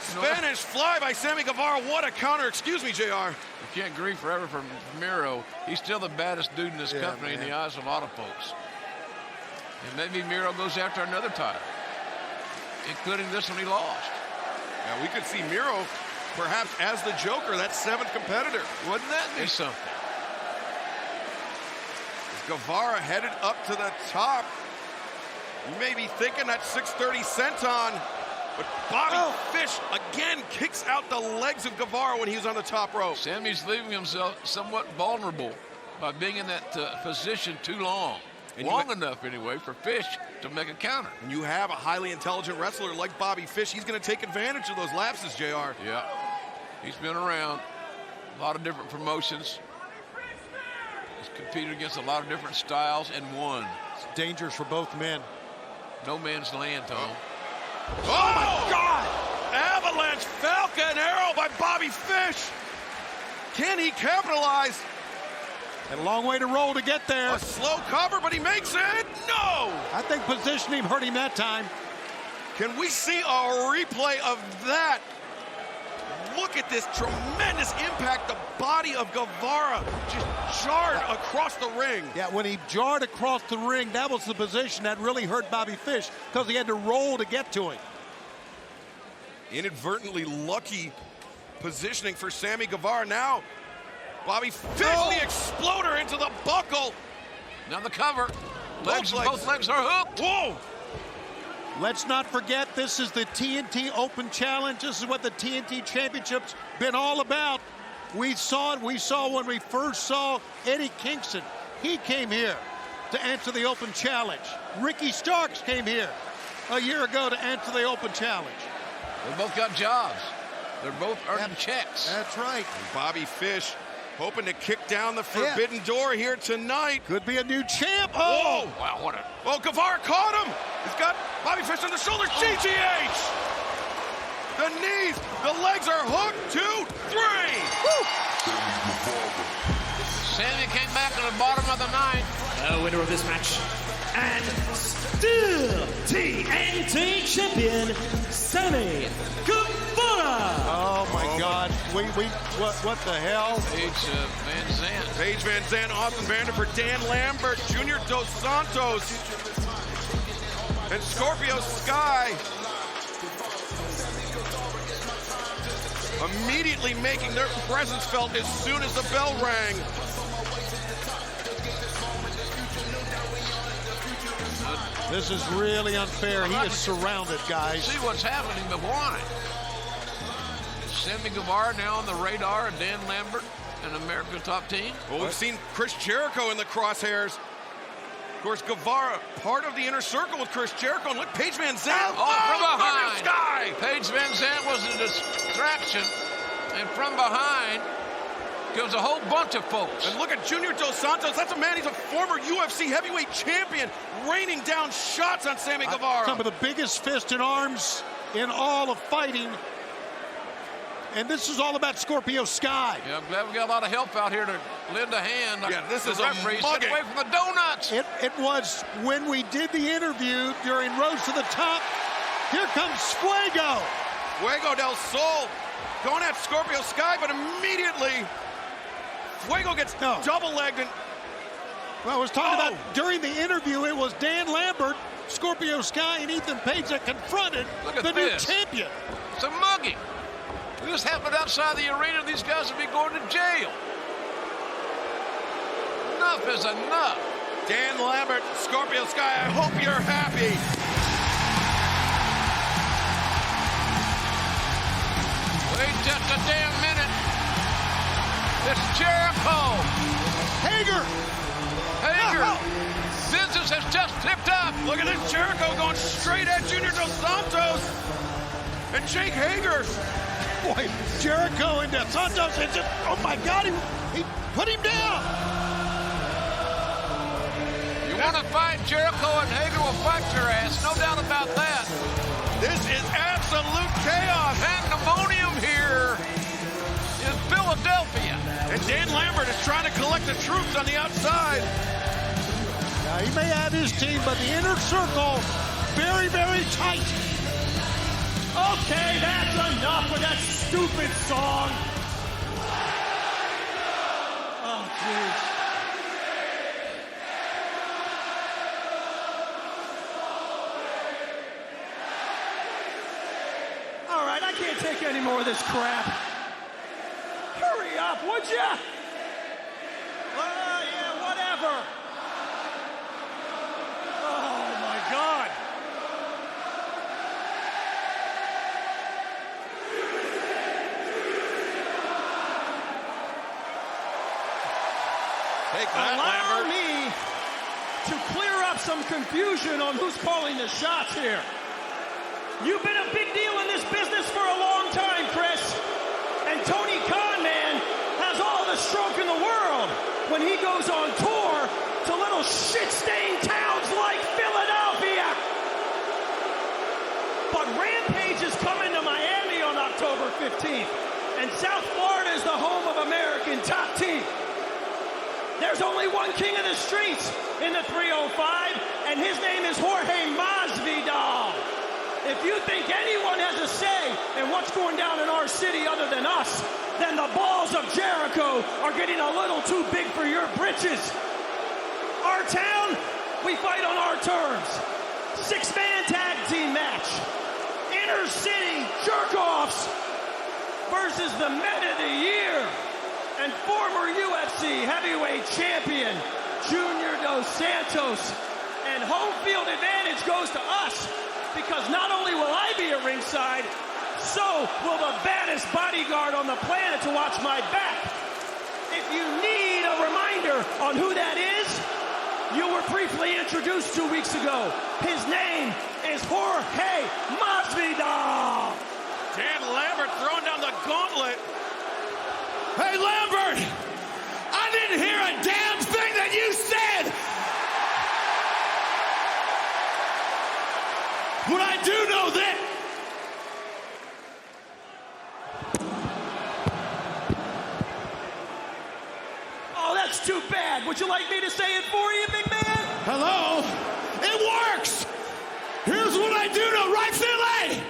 Spanish fly by Sammy Guevara. What a counter. Excuse me, JR. You can't grieve forever from Miro. He's still the baddest dude in this company in the eyes of a lot of folks. And maybe Miro goes after another title, including this one he lost. Yeah, we could see Miro perhaps as the Joker, that 7th competitor. Wouldn't that be something? Guevara headed up to the top. You may be thinking that 630 senton, but Bobby Fish again kicks out the legs of Guevara when he was on the top rope. Sammy's leaving himself somewhat vulnerable by being in that position too long. And long enough, anyway, for Fish to make a counter. And you have a highly intelligent wrestler like Bobby Fish. He's going to take advantage of those lapses, JR. Yeah. He's been around a lot of different promotions. He's competed against a lot of different styles and won. It's dangerous for both men. No man's land, Tom. Oh, my God! Avalanche Falcon Arrow by Bobby Fish. Can he capitalize? And a long way to roll to get there. A slow cover, but he makes it. No! I think positioning hurt him that time. Can we see a replay of that? Look at this tremendous impact. The body of Guevara just jarred across the ring. Yeah, when he jarred across the ring, that was the position that really hurt Bobby Fish because he had to roll to get to him. Inadvertently lucky positioning for Sammy Guevara. Now, Bobby Fish, the exploder into the buckle. Now the cover. Both legs are hooked. Whoa! Let's not forget, this is the TNT Open Challenge. This is what the TNT Championship's been all about. We saw it. We saw when we first saw Eddie Kingston. He came here to answer the Open Challenge. Ricky Starks came here a year ago to answer the Open Challenge. They both got jobs. They're both earning checks. That's right. And Bobby Fish hoping to kick down the forbidden door here tonight. Could be a new champ. Oh! Wow, what a... Oh, Guevara caught him. He's got Bobby Fish on the shoulder. GTH! The knees, the legs are hooked. 2, 3. Woo! Sammy came back to the bottom of the ninth. The winner of this match, and still TNT champion, Sammy Guevara. Oh my God! What the hell? Paige Van Zandt. Paige Van Zandt, Austin Vanderford, Dan Lambert, Junior Dos Santos, and Scorpio Sky. Immediately making their presence felt as soon as the bell rang. This is really unfair. He is surrounded, guys. See what's happening, but why? Is Sammy Guevara now on the radar of Dan Lambert and America's top team? Well, we've seen Chris Jericho in the crosshairs. Of course, Guevara, part of the inner circle with Chris Jericho. And look, Paige Van Zandt. From behind. Sky. Paige Van Zandt was a distraction. And from behind goes a whole bunch of folks. And look at Junior Dos Santos. That's a man, he's a former UFC heavyweight champion, raining down shots on Sammy Guevara. Some of the biggest fists and arms in all of fighting. And this is all about Scorpio Sky. Yeah, I'm glad we got a lot of help out here to lend a hand. Yeah, this is a referee. mugging. Stay away from the donuts. It was when we did the interview during Rose to the Top. Here comes Fuego. Fuego del Sol going at Scorpio Sky, but immediately Fuego gets double-legged. And well, I was talking about during the interview, it was Dan Lambert, Scorpio Sky, and Ethan Page that confronted the new champion. It's a mugging. If this happened outside the arena, these guys would be going to jail. Enough is enough. Dan Lambert, Scorpio Sky, I hope you're happy. Wait just a damn minute. It's Jericho. Hager. Business has just tipped up. Look at this, Jericho going straight at Junior Dos Santos and Jake Hager. Boy, Jericho and Dos Santos, and just, oh my God, he put him down. You want to fight Jericho, and Hager will fight your ass, no doubt about that. This is absolute chaos. Pandemonium here in Philadelphia. And Dan Lambert is trying to collect the troops on the outside. Now, he may have his team, but the inner circle, very, very tight. Okay, that's enough with that stupid song. Oh, jeez. can't take any more of this crap. Hurry up, would ya? Yeah, whatever. Oh, my God. Take that, Allow Lambert. me to clear up some confusion on who's calling the shots here. You've been a big deal in this business for a long time, Chris. And Tony Khan, man, has all the stroke in the world when he goes on tour to little shit-stained towns like Philadelphia. But Rampage is coming to Miami on October 15th. And South Florida is the home of American Top Team. There's only one king of the streets in the 305, and his name is Jorge Masvidal. If you think anyone has a say in what's going down in our city other than us, then the balls of Jericho are getting a little too big for your britches. Our town, we fight on our terms. 6-man tag team match. Inner city jerk-offs versus the men of the year. And former UFC heavyweight champion, Junior Dos Santos. And home field advantage goes to us, because not only will I be at ringside, so will the baddest bodyguard on the planet to watch my back. If you need a reminder on who that is, you were briefly introduced 2 weeks ago. His name is Jorge Masvidal. Dan Lambert throwing down the gauntlet. Hey, Lambert, I didn't hear a damn thing that you said. But I do know that. Oh, that's too bad. Would you like me to say it for you, big man? Hello? It works. Here's what I do know, right, Finlay?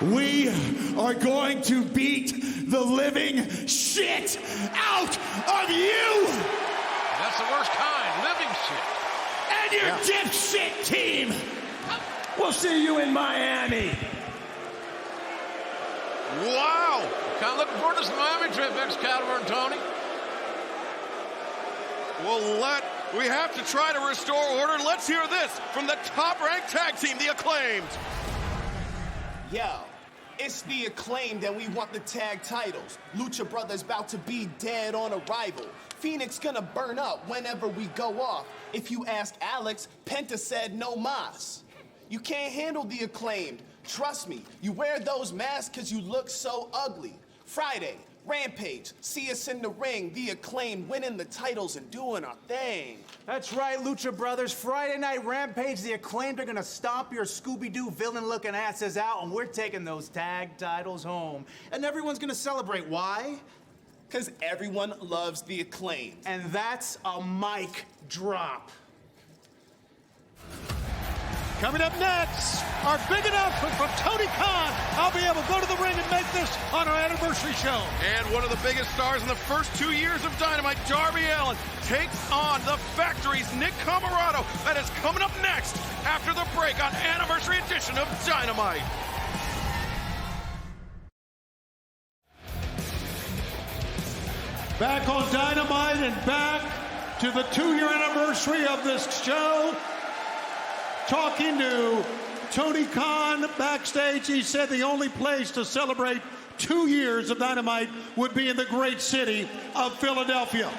We are going to beat the living shit out of you! That's the worst kind, living shit. And your dipshit team! We'll see you in Miami. Wow. Kind of looking forward to this Miami trip, Excalibur and Tony. We have to try to restore order. Let's hear this from the top-ranked tag team, the Acclaimed. Yo, it's the Acclaimed and we want the tag titles. Lucha Brothers about to be dead on arrival. Phoenix gonna burn up whenever we go off. If you ask Alex, Penta said no mas. You can't handle the Acclaimed. Trust me, you wear those masks cause you look so ugly. Friday, Rampage, see us in the ring, the Acclaimed winning the titles and doing our thing. That's right, Lucha Brothers. Friday Night Rampage, the Acclaimed are gonna stomp your Scooby-Doo villain-looking asses out, and we're taking those tag titles home. And everyone's gonna celebrate. Why? Because everyone loves the Acclaimed. And that's a mic drop. Coming up next, our big announcement from Tony Khan. I'll be able to go to the ring and make this on our anniversary show. And one of the biggest stars in the first 2 years of Dynamite, Darby Allin, takes on the Factory's Nick Camarado. That is coming up next after the break on anniversary edition of Dynamite. Back on Dynamite and back to the 2-year anniversary of this show. Talking to Tony Khan backstage, he said the only place to celebrate 2 years of Dynamite would be in the great city of Philadelphia.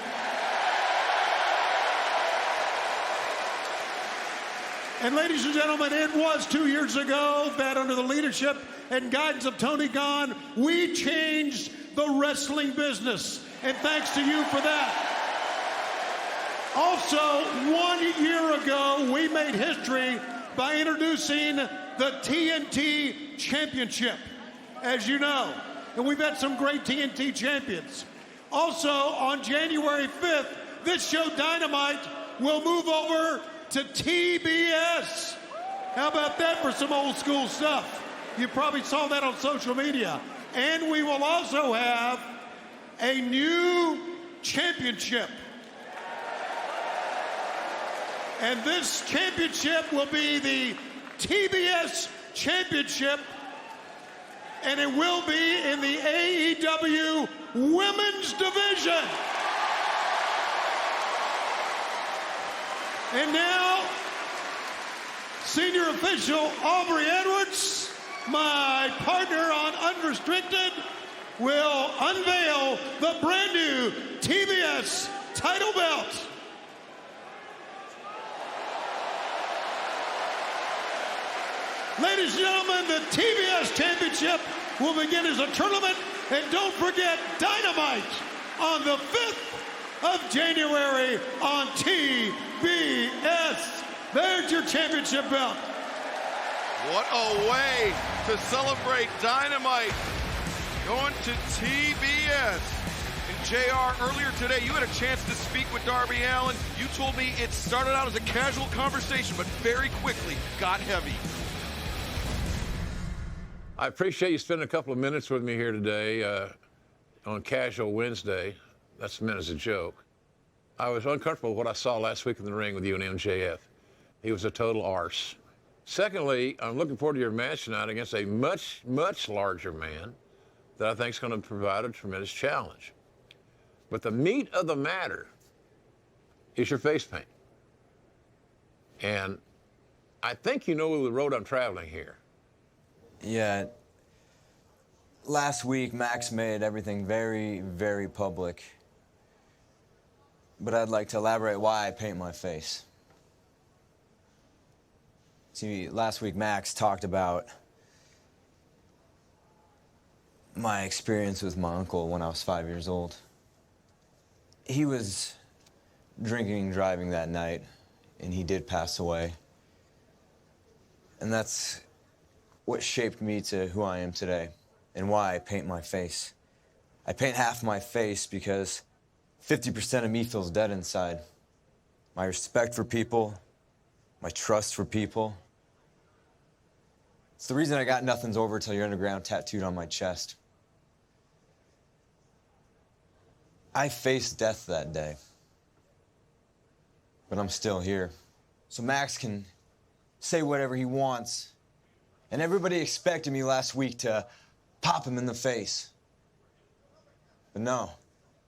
And ladies and gentlemen, it was 2 years ago that under the leadership and guidance of Tony Khan, we changed the wrestling business. And thanks to you for that. Also, 1 year ago, we made history by introducing the TNT Championship, as you know. And we've had some great TNT champions. Also, on January 5th, this show, Dynamite, will move over to TBS. How about that for some old school stuff? You probably saw that on social media. And we will also have a new championship. And this championship will be the TBS Championship, and it will be in the AEW Women's Division. And now, senior official Aubrey Edwards, my partner on Unrestricted, will unveil the brand new TBS title belt. Ladies and gentlemen, the TBS Championship will begin as a tournament, and don't forget Dynamite on the 5th of January on TBS. There's your championship belt. What a way to celebrate Dynamite going to TBS. And JR, earlier today, you had a chance to speak with Darby Allin. You told me it started out as a casual conversation, but very quickly got heavy. I appreciate you spending a couple of minutes with me here today on Casual Wednesday. That's meant as a joke. I was uncomfortable with what I saw last week in the ring with you and MJF. He was a total arse. Secondly, I'm looking forward to your match tonight against a much, much larger man that I think is going to provide a tremendous challenge. But the meat of the matter is your face paint. And I think you know the road I'm traveling here. Yeah. Last week, Max made everything very, very public. But I'd like to elaborate why I paint my face. See, last week, Max talked about my experience with my uncle when I was 5 years old. He was drinking and driving that night, and he did pass away. And that's what shaped me to who I am today and why I paint my face. I paint half my face because 50% of me feels dead inside. My respect for people, my trust for people. It's the reason I got Nothing's Over Till You're Underground tattooed on my chest. I faced death that day, but I'm still here. So Max can say whatever he wants. And everybody expected me last week to pop him in the face. But no,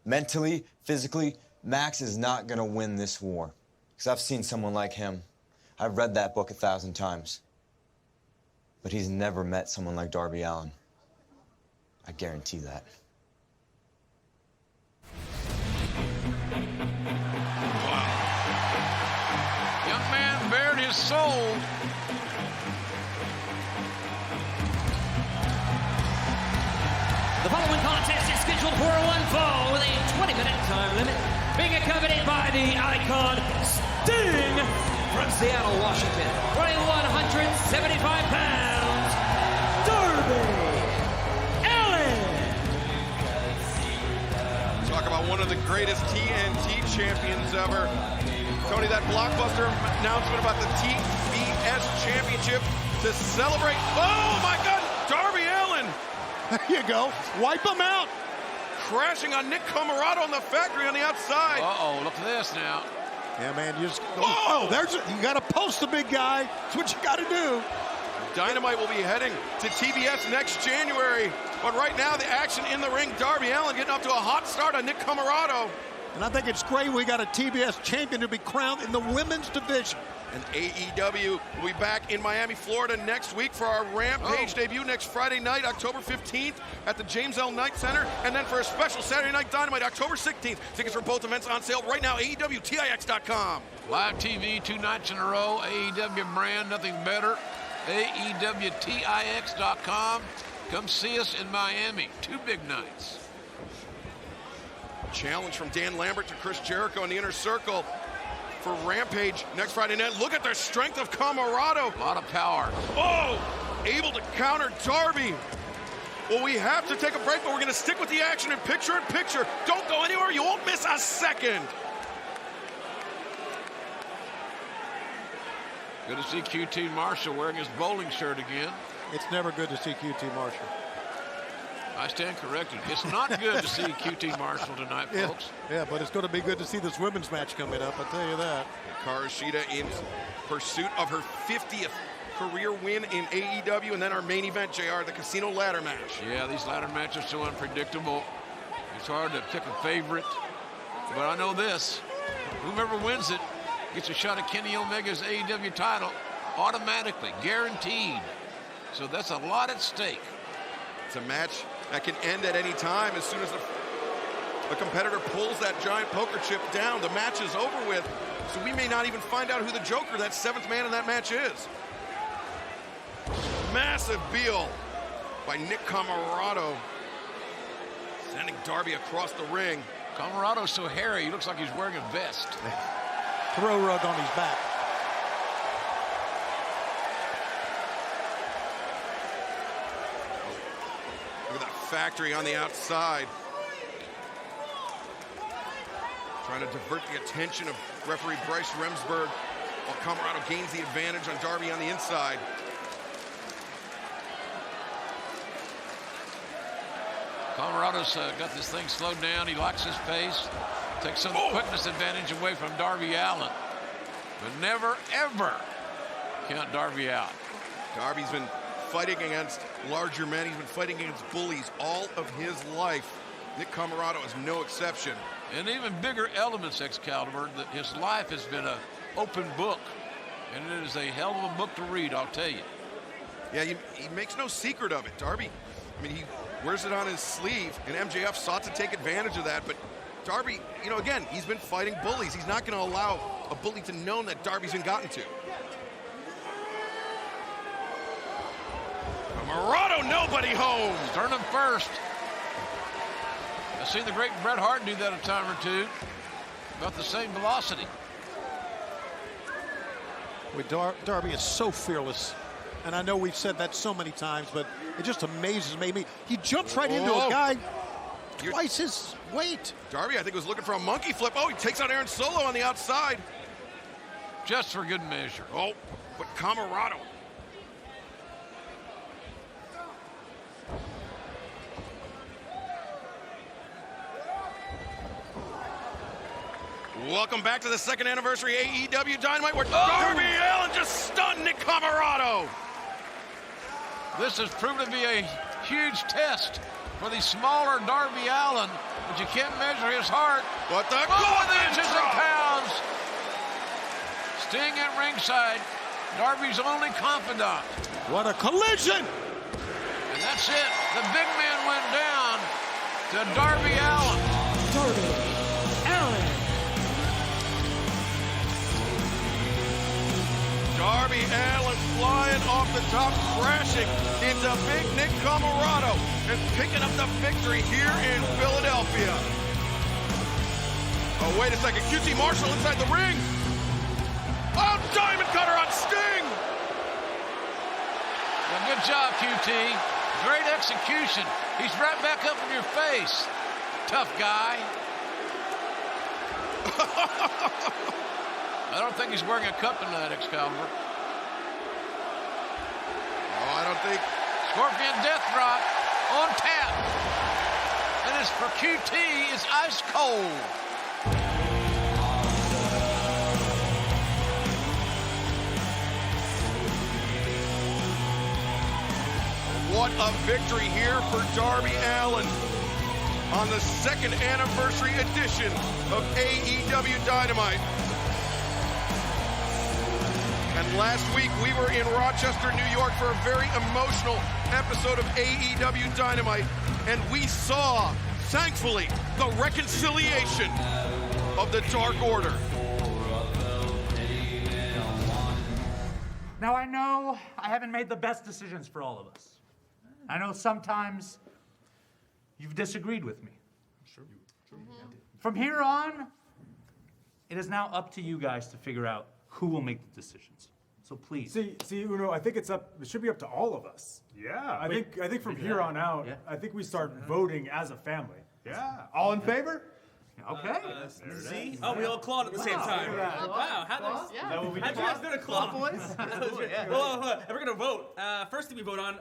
mentally, physically, Max is not gonna win this war. Because I've seen someone like him. I've read that book 1,000 times. But he's never met someone like Darby Allin. I guarantee that. Wow. Young man bared his soul. The following contest is scheduled for one fall with a 20-minute time limit, being accompanied by the icon Sting from Seattle, Washington, weighing 175 pounds, Darby Allin. Talk about one of the greatest TNT champions ever. Tony, that blockbuster announcement about the TBS Championship to celebrate. Oh my God, Darby Allin. There you go. Wipe him out. Crashing on Nick Camarado on the factory on the outside. Uh-oh, look at this now. Yeah, man, you just go. Oh, you got to post the big guy. That's what you got to do. Dynamite will be heading to TBS next January. But right now, the action in the ring, Darby Allin getting up to a hot start on Nick Camarado. And I think it's great we got a TBS champion to be crowned in the women's division. And AEW will be back in Miami, Florida next week for our Rampage debut next Friday night, October 15th at the James L. Knight Center. And then for a special Saturday Night Dynamite, October 16th. Tickets for both events on sale right now, AEWTIX.com. Live TV 2 nights in a row, AEW brand, nothing better. AEWTIX.com. Come see us in Miami. 2 big nights. Challenge from Dan Lambert to Chris Jericho in the Inner Circle for Rampage next Friday night. Look at the strength of Camarado. A lot of power. Oh, able to counter Darby. Well, we have to take a break, but we're going to stick with the action in picture-in-picture. Don't go anywhere. You won't miss a second. Good to see QT Marshall wearing his bowling shirt again. It's never good to see QT Marshall. I stand corrected. It's not good to see QT Marshall tonight, folks. Yeah, but it's going to be good to see this women's match coming up, I'll tell you that. Kazuchika in pursuit of her 50th career win in AEW, and then our main event, JR, the Casino Ladder match. Yeah, these ladder matches are so unpredictable. It's hard to pick a favorite. But I know this. Whoever wins it gets a shot at Kenny Omega's AEW title automatically, guaranteed. So that's a lot at stake. It's a match that can end at any time. As soon as a competitor pulls that giant poker chip down, the match is over with. So we may not even find out who the Joker, that seventh man in that match, is. Massive Beal by Nick Camarado, sending Darby across the ring. Camarado's so hairy, he looks like he's wearing a vest. Throw rug on his back. Look at that factory on the outside. Trying to divert the attention of referee Bryce Remsburg while Camarado gains the advantage on Darby on the inside. Camarado's got this thing slowed down. He likes his pace. Takes some quickness advantage away from Darby Allin. But never, ever count Darby out. Darby's been fighting against larger men. He's been fighting against bullies all of his life. Nick Camarado is no exception. And even bigger elements, Excalibur, that his life has been an open book. And it is a hell of a book to read, I'll tell you. Yeah, he makes no secret of it. Darby, I mean, he wears it on his sleeve, and MJF sought to take advantage of that. But Darby, you know, again, he's been fighting bullies. He's not going to allow a bully to know that Darby's been gotten to. Camarado, nobody home. Turn him first. I've seen the great Bret Hart do that a time or two. About the same velocity. Darby is so fearless. And I know we've said that so many times, but it just amazes me. He jumps right into a guy twice his weight. Darby, I think, was looking for a monkey flip. Oh, he takes out Aaron Solo on the outside. Just for good measure. Oh, but Camarado. Welcome back to the second anniversary AEW Dynamite, where Darby Allin just stunned Nick Camarado. This has proven to be a huge test for the smaller Darby Allin, but you can't measure his heart. But the inches and pounds. Sting at ringside, Darby's only confidant. What a collision! And that's it. The big man went down to Darby Allin. Darby Allin. Darby Allin flying off the top, crashing into big Nick Camarado and picking up the victory here in Philadelphia. Oh, wait a second. QT Marshall inside the ring. Oh, Diamond Cutter on Sting. Well, good job, QT. Great execution. He's right back up in your face. Tough guy. I don't think he's wearing a cup tonight, Excalibur. Oh, I don't think. Scorpion Death Drop on tap. And it's for QT. It's ice cold. What a victory here for Darby Allin on the second anniversary edition of AEW Dynamite. And last week we were in Rochester, New York for a very emotional episode of AEW Dynamite, and we saw, thankfully, the reconciliation of the Dark Order. Now, I know I haven't made the best decisions for all of us. I know sometimes you've disagreed with me. Sure. From here on, it is now up to you guys to figure out who will make the decisions. So please. See, Uno, I think it should be up to all of us. Yeah. I think from here on out, I think we start voting as a family. Yeah. All in favor? Okay. Z? Oh, we all clawed at the same time. Wow, how'd you guys know to claw? Well, if we're gonna vote, first thing we vote on,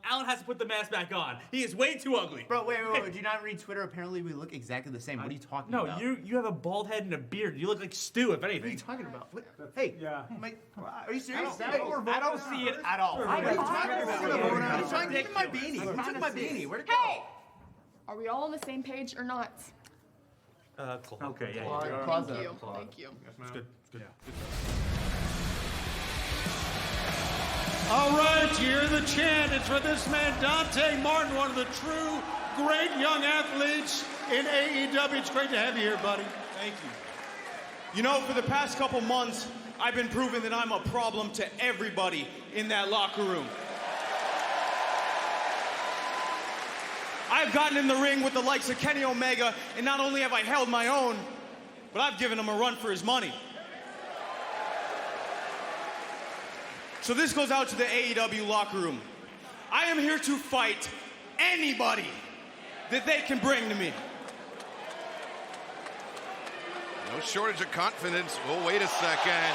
Alan has to put the mask back on. He is way too ugly. Bro, wait. Do you not read Twitter? Apparently we look exactly the same. What are you talking about? No, you have a bald head and a beard. You look like Stu, if anything. What are you talking about? Hey, are you serious? I don't see it at all. Give me my beanie. Who took my beanie? Where'd it go? Hey! Are we all on the same page or not? Okay, yeah. Thank you. It's good. All right, you hear the chant. It's for this man, Dante Martin, one of the true great young athletes in AEW. It's great to have you here, buddy. Thank you. You know, for the past couple months, I've been proving that I'm a problem to everybody in that locker room. I've gotten in the ring with the likes of Kenny Omega, and not only have I held my own, but I've given him a run for his money. So this goes out to the AEW locker room. I am here to fight anybody that they can bring to me. No shortage of confidence. Oh, wait a second.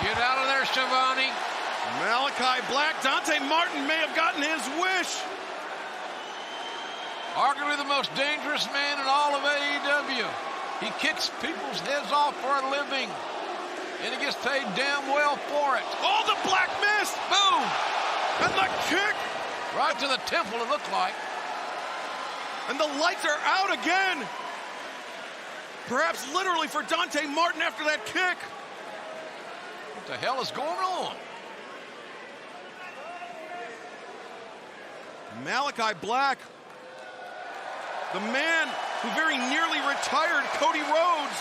Get out of there, Schiavone. Malachi Black, Dante Martin may have gotten his wish. Arguably the most dangerous man in all of AEW. He kicks people's heads off for a living, and he gets paid damn well for it. Oh, the Black missed. Boom. And the kick. Right to the temple, it looked like. And the lights are out again. Perhaps literally for Dante Martin after that kick. What the hell is going on? Malachi Black, the man who very nearly retired Cody Rhodes.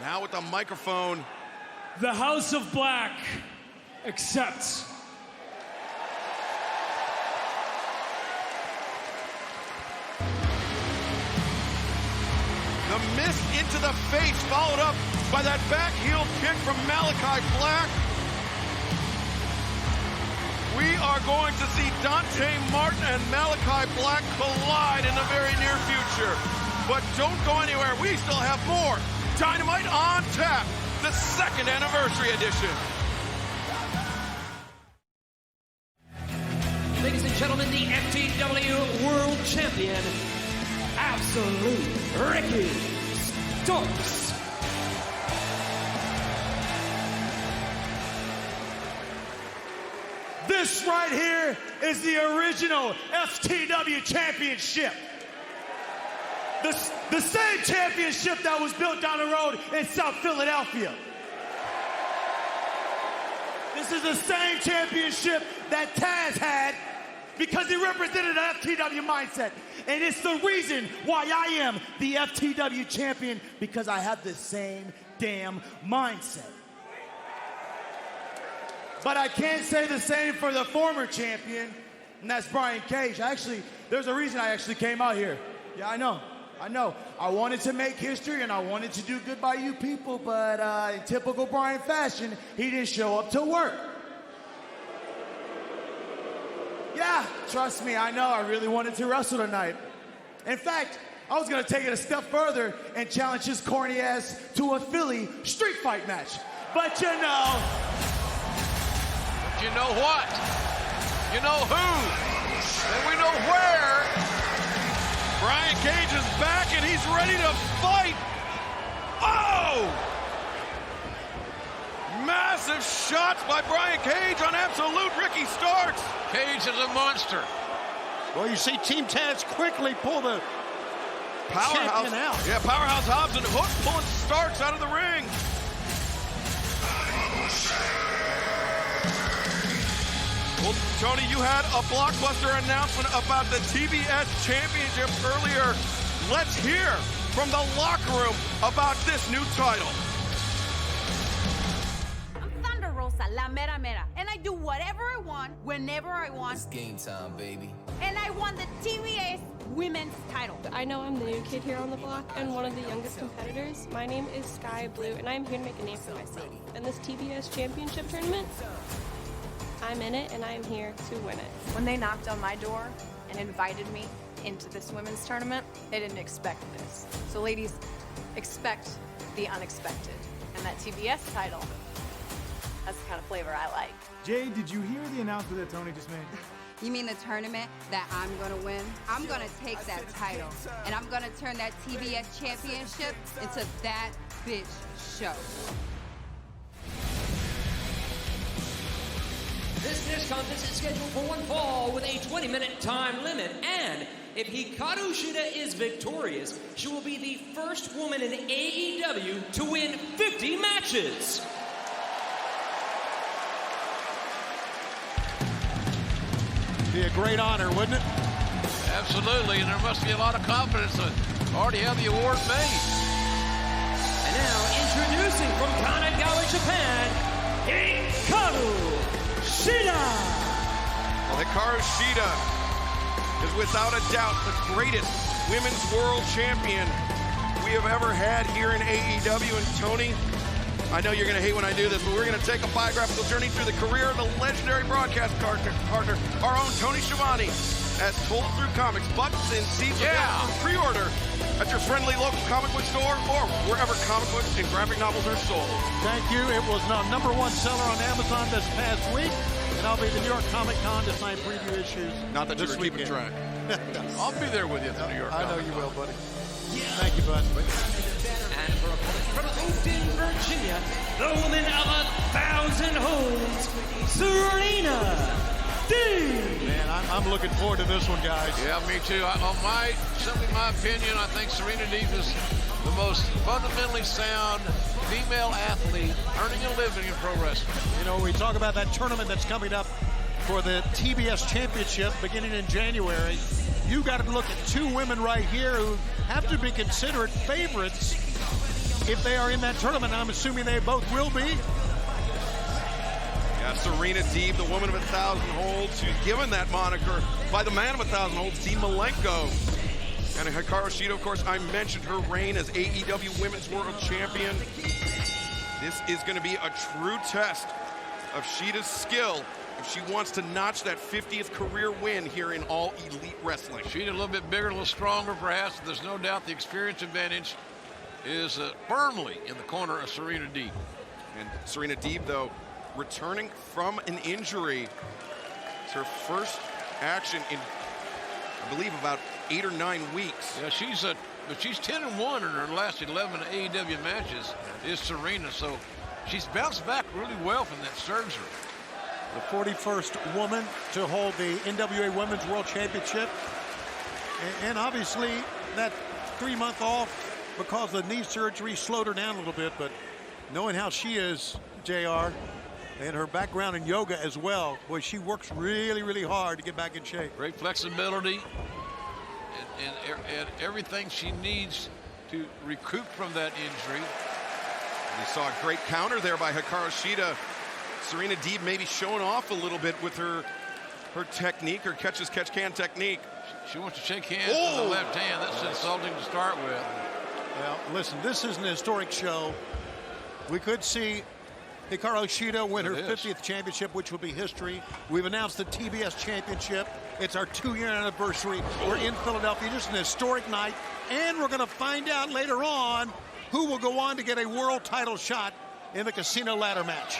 Now with the microphone. The House of Black accepts. The miss into the face, followed up by that back heel kick from Malachi Black. We are going to see Dante Martin and Malachi Black collide in the very near future. But don't go anywhere. We still have more Dynamite on tap, the second anniversary edition. Ladies and gentlemen, the FTW World Champion, Absolute Ricky Starks. This right here is the original FTW Championship. The same championship that was built down the road in South Philadelphia. This is the same championship that Taz had because he represented an FTW mindset. And it's the reason why I am the FTW champion, because I have the same damn mindset. But I can't say the same for the former champion, and that's Brian Cage. There's a reason I actually came out here. Yeah, I know. I wanted to make history, and I wanted to do good by you people, but in typical Brian fashion, he didn't show up to work. Yeah, trust me, I know. I really wanted to wrestle tonight. In fact, I was going to take it a step further and challenge his corny ass to a Philly street fight match. But you know... You know what? You know who? And we know where. Brian Cage is back and he's ready to fight. Oh! Massive shots by Brian Cage on Absolute Ricky Starks. Cage is a monster. Well, you see Team Taz quickly pull the Powerhouse out. Yeah, Powerhouse Hobbs and Hook pulling Starks out of the ring. Well, Tony, you had a blockbuster announcement about the TBS Championship earlier. Let's hear from the locker room about this new title. I'm Thunder Rosa, la mera mera, and I do whatever I want, whenever I want. It's game time, baby. And I won the TBS Women's title. I know I'm the new kid here on the block and one of the youngest competitors. My name is Sky Blue, and I'm here to make a name for myself. In this TBS Championship tournament, I'm in it, and I am here to win it. When they knocked on my door and invited me into this women's tournament, they didn't expect this. So ladies, expect the unexpected. And that TBS title, that's the kind of flavor I like. Jay, did you hear the announcement that Tony just made? You mean the tournament that I'm gonna win? I'm gonna take that title, and I'm gonna turn that TBS championship into that bitch show. This contest is scheduled for one fall with a 20-minute time limit, and if Hikaru Shida is victorious, she will be the first woman in AEW to win 50 matches. Be a great honor, wouldn't it? Absolutely, and there must be a lot of confidence to already have the award made. And now, introducing from Kanagawa, Japan, Hikaru Shida. Well, Hikaru Shida is without a doubt the greatest women's world champion we have ever had here in AEW. And Tony, I know you're going to hate when I do this, but we're going to take a biographical journey through the career of the legendary broadcast partner, our own Tony Schiavone, as told through comics. Butts and seats are pre-order at your friendly local comic book store or wherever comic books and graphic novels are sold. Thank you. It was the #1 seller on Amazon this past week, and I'll be at the New York Comic Con to sign preview issues. Not that you were keeping track. I'll be there with you at the New York I know Comic you Con. will, buddy. Thank you, bud. And for from Oakton, Virginia, the woman of 1,000 homes, Serena Deeb. Man, I'm looking forward to this one, guys. Yeah, me too. Simply my opinion, I think Serena Deeb is the most fundamentally sound female athlete earning a living in pro wrestling. You know, we talk about that tournament that's coming up for the TBS Championship beginning in January. You got to look at two women right here who have to be considered favorites if they are in that tournament. I'm assuming they both will be. Yeah, Serena Deeb, the woman of 1,000 holds, who's given that moniker by the man of 1,000 holds, Dean Malenko. And Hikaru Shida, of course, I mentioned her reign as AEW Women's World Champion. This is going to be a true test of Shida's skill if she wants to notch that 50th career win here in All Elite Wrestling. She's a little bit bigger, a little stronger, perhaps. There's no doubt the experience advantage is firmly in the corner of Serena Deeb. And Serena Deeb, though, returning from an injury. It's her first action in, I believe, about 8 or 9 weeks. Yeah, she's 10-1 in her last 11 AEW matches, is Serena. So she's bounced back really well from that surgery. The 41st woman to hold the NWA Women's World Championship. And obviously that 3-month off because the knee surgery slowed her down a little bit, but knowing how she is, JR, and her background in yoga as well, boy, she works really, really hard to get back in shape. Great flexibility and everything she needs to recoup from that injury. We saw a great counter there by Hikaru Shida. Serena Deeb maybe showing off a little bit with her technique, her catch-as-catch-can technique. She wants to shake hands with the left hand. That's insulting to start with. Well, listen, this is an historic show. We could see Hikaru Shida win her 50th championship, which will be history. We've announced the TBS Championship. It's our 2-year anniversary. We're in Philadelphia. Just an historic night. And we're going to find out later on who will go on to get a world title shot in the casino ladder match.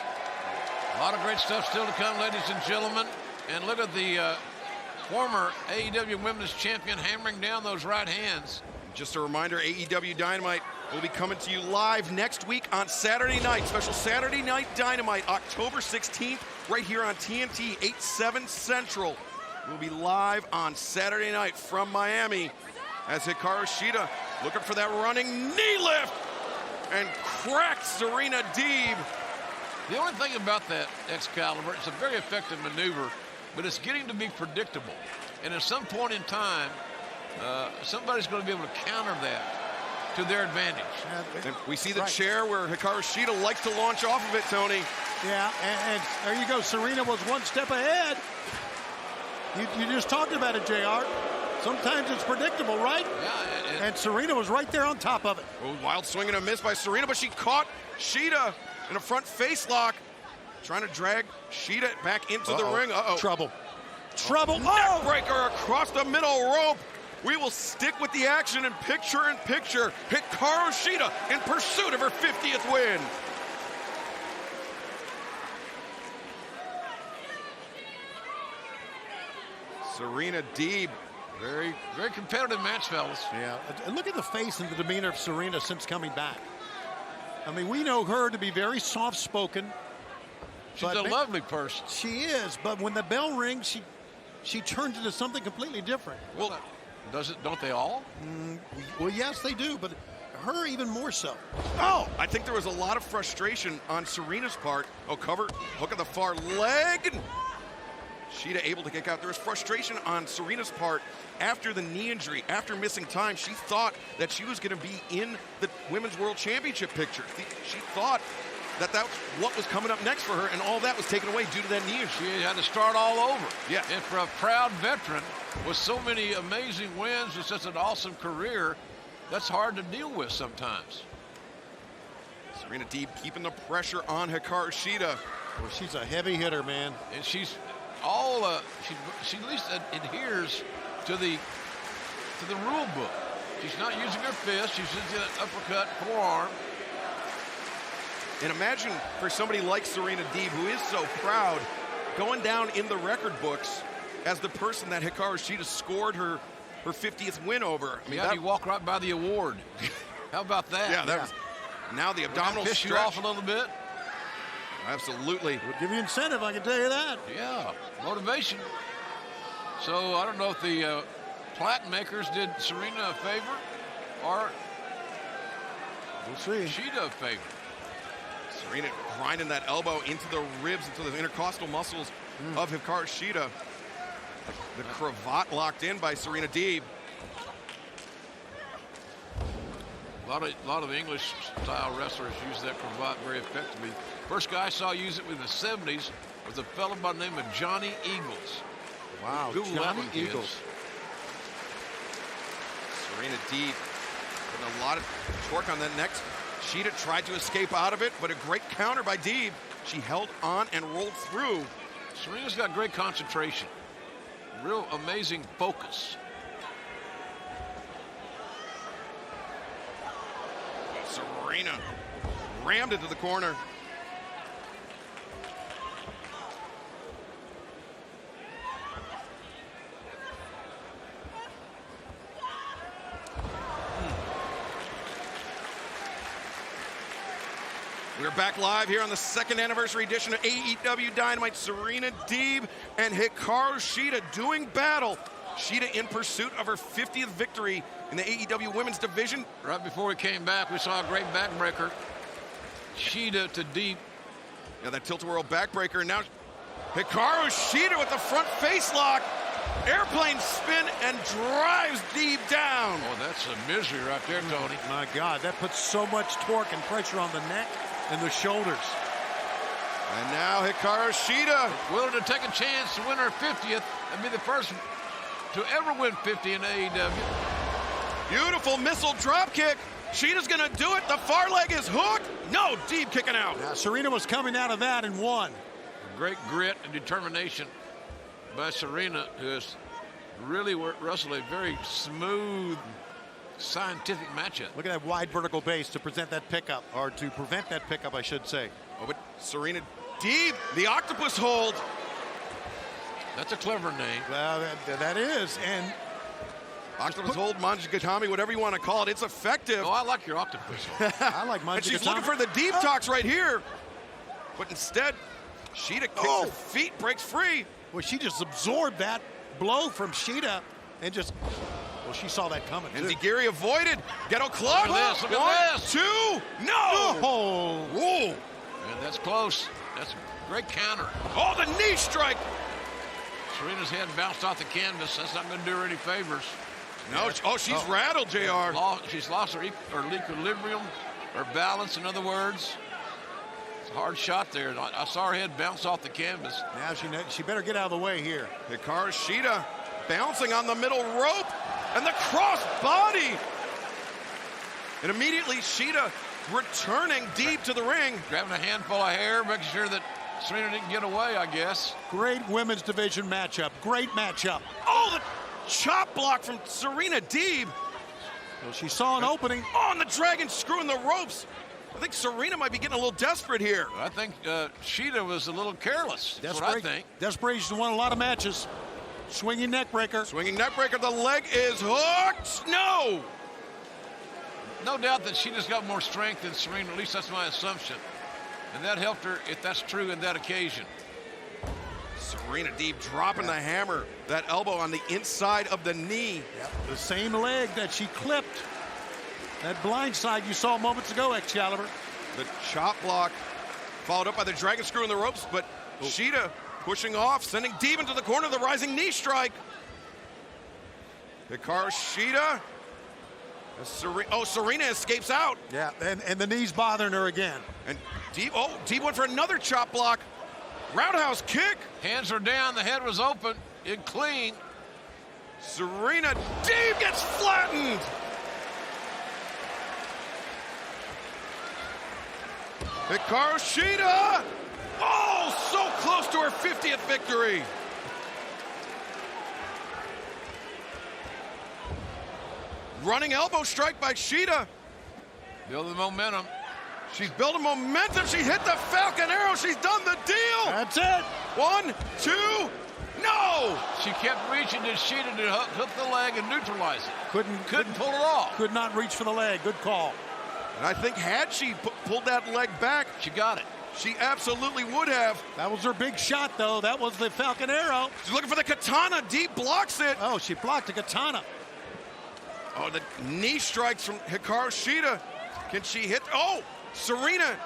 A lot of great stuff still to come, ladies and gentlemen. And look at the former AEW Women's Champion hammering down those right hands. Just a reminder, AEW Dynamite will be coming to you live next week on Saturday night. Special Saturday Night Dynamite, October 16th, right here on TNT, 8/7 Central. We'll be live on Saturday night from Miami as Hikaru Shida looking for that running knee lift and cracked Serena Deeb. The only thing about that, Excalibur, it's a very effective maneuver, but it's getting to be predictable. And at some point in time, somebody's going to be able to counter that to their advantage. And we see the chair where Hikaru Shida likes to launch off of it, Tony. Yeah, and there you go. Serena was one step ahead. You just talked about it, JR. Sometimes it's predictable, right? Yeah. And Serena was right there on top of it. Oh, wild swing and a miss by Serena, but she caught Shida in a front face lock, trying to drag Shida back into the ring. Trouble. Trouble. Neck breaker across the middle rope. We will stick with the action in picture-in-picture. Hikaru Shida in pursuit of her 50th win. Serena Deeb. Very, very competitive match, fellas. Yeah, and look at the face and the demeanor of Serena since coming back. I mean, we know her to be very soft-spoken. She's a lovely person. She is, but when the bell rings, she turns into something completely different. Well, don't they all? Well, yes, they do, but her even more so. Oh, I think there was a lot of frustration on Serena's part. Oh, cover, hook at the far leg. Shida able to kick out. There was frustration on Serena's part after the knee injury, after missing time. She thought that she was going to be in the Women's World Championship picture. She thought that that's what was coming up next for her, and all that was taken away due to that knee injury. She had to start all over. Yeah. And for a proud veteran with so many amazing wins and such an awesome career, that's hard to deal with sometimes. Serena Deeb keeping the pressure on Hikaru Shida. Well, she's a heavy hitter, man. And she's she at least adheres to the rule book. She's not using her fist. She's using an uppercut forearm. And imagine for somebody like Serena Deeb, who is so proud, going down in the record books as the person that Hikaru Shida scored her 50th win over. I mean, you walk right by the award. How about that? Yeah, that was, now the abdominal piss stretch. you off a little bit? Absolutely. Would give you incentive, I can tell you that. Yeah, motivation. So I don't know if the plaque makers did Serena a favor or we'll see. Shida a favor. Serena grinding that elbow into the ribs, into the intercostal muscles of Hikaru Shida. The cravat locked in by Serena Deeb. A lot of English-style wrestlers use that cravat very effectively. First guy I saw use it in the 70s was a fellow by the name of Johnny Eagles. Wow, Google Johnny that one, Eagles. kids. Serena Deeb putting a lot of torque on that next. Shida tried to escape out of it, but a great counter by Deeb. She held on and rolled through. Serena's got great concentration. Real amazing focus. Serena rammed into the corner. We're back live here on the second anniversary edition of AEW Dynamite. Serena Deeb and Hikaru Shida doing battle. Shida in pursuit of her 50th victory in the AEW Women's Division. Right before we came back, we saw a great backbreaker. Shida to Deeb. Now that tilt-a-whirl backbreaker. Now Hikaru Shida with the front face lock. Airplane spin and drives Deeb down. Oh, that's a misery right there, Tony. My God, that puts so much torque and pressure on the neck and the shoulders. And now Hikaru Shida willing to take a chance to win her 50th and be the first to ever win 50 in AEW. Beautiful missile drop kick. Shida's gonna do it. The far leg is hooked. No, Deeb kicking out. Now, Serena was coming out of that and won. Great grit and determination by Serena, who has really wrestled a very smooth, scientific matchup. Look at that wide vertical base to present that pickup, or to prevent that pickup, I should say. Oh, but Serena Deeb, the octopus hold. That's a clever name. Well, that is, and octopus hold, Manjigatami, whatever you want to call it, it's effective. Oh, I like your octopus. I like Manjigatami. And she's looking for the Deeb talks right here, but instead, Shida kicks her feet, breaks free. Well, she just absorbed that blow from Shida and just, well, she saw that coming. And Zagiri avoided. Ghetto club. Look at this. Look One, at this. two, no. Oh. Whoa. And that's close. That's a great counter. Oh, the knee strike. Serena's head bounced off the canvas. That's not going to do her any favors. No, she's rattled, JR. She's lost her equilibrium, her balance, in other words. Hard shot there. I saw her head bounce off the canvas. Now she better get out of the way here. Hikaru Shida bouncing on the middle rope, and the cross body. And immediately Shida returning deep to the ring. Grabbing a handful of hair, making sure that Serena didn't get away, I guess. Great women's division matchup. Great matchup. Oh, the chop block from Serena Deeb. Well, she saw an opening. Oh, and the dragon screwing the ropes. I think Serena might be getting a little desperate here. I think Shida was a little careless. That's what I think. Desperation won a lot of matches. Swinging neck breaker. Swinging neck breaker. The leg is hooked. No. No doubt that Shida's got more strength than Serena. At least that's my assumption. And that helped her, if that's true, in that occasion. Serena Deeb dropping the hammer. That elbow on the inside of the knee. Yep. The same leg that she clipped. That blind side you saw moments ago, Excalibur. The chop block followed up by the dragon screw in the ropes, but Shida pushing off, sending Deeb into the corner, the rising knee strike. Hikaru Shida. Serena escapes out. Yeah, and the knee's bothering her again. And Deeb went for another chop block. Roundhouse kick. Hands are down, the head was open, it clean. Serena Deeb gets flattened. Hikaru Shida. Oh, so close to her 50th victory. Running elbow strike by Shida. Building momentum. She's building momentum. She hit the Falcon Arrow. She's done the deal. That's it. 1, 2, no. She kept reaching to Shida to hook the leg and neutralize it. Couldn't pull it off. Could not reach for the leg. Good call. And I think had she pulled that leg back, she got it. She absolutely would have. That was her big shot, though. That was the Falcon Arrow. She's looking for the katana. Deeb blocks it. Oh, she blocked the katana. Oh, the knee strikes from Hikaru Shida. Can she hit? Oh, Serena.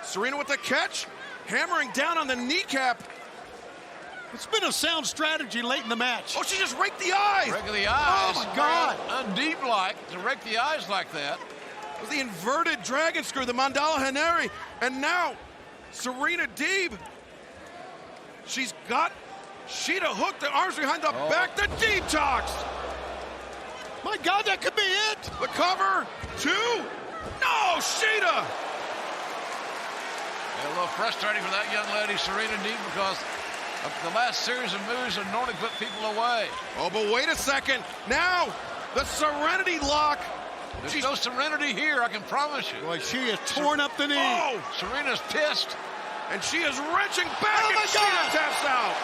Serena with the catch. Hammering down on the kneecap. It's been a sound strategy late in the match. Oh, she just raked the eyes. Raked the eyes. Oh, my God. Deeb-like to rake the eyes like that. It was the inverted dragon screw, the Mandala Haneri. And now, Serena Deeb. She's got Shida hooked, the arms behind the back. The Deeb talks. My God, that could be it. The cover, 2. No, Shida. A little frustrating for that young lady, Serena Deeb, because the last series of moves have normally put people away. Oh, but wait a second. Now, the Serenity lock. There's no serenity here, I can promise you. Boy, she has torn up the knee. Oh, Serena's pissed. And she is wrenching back, and Shida taps out.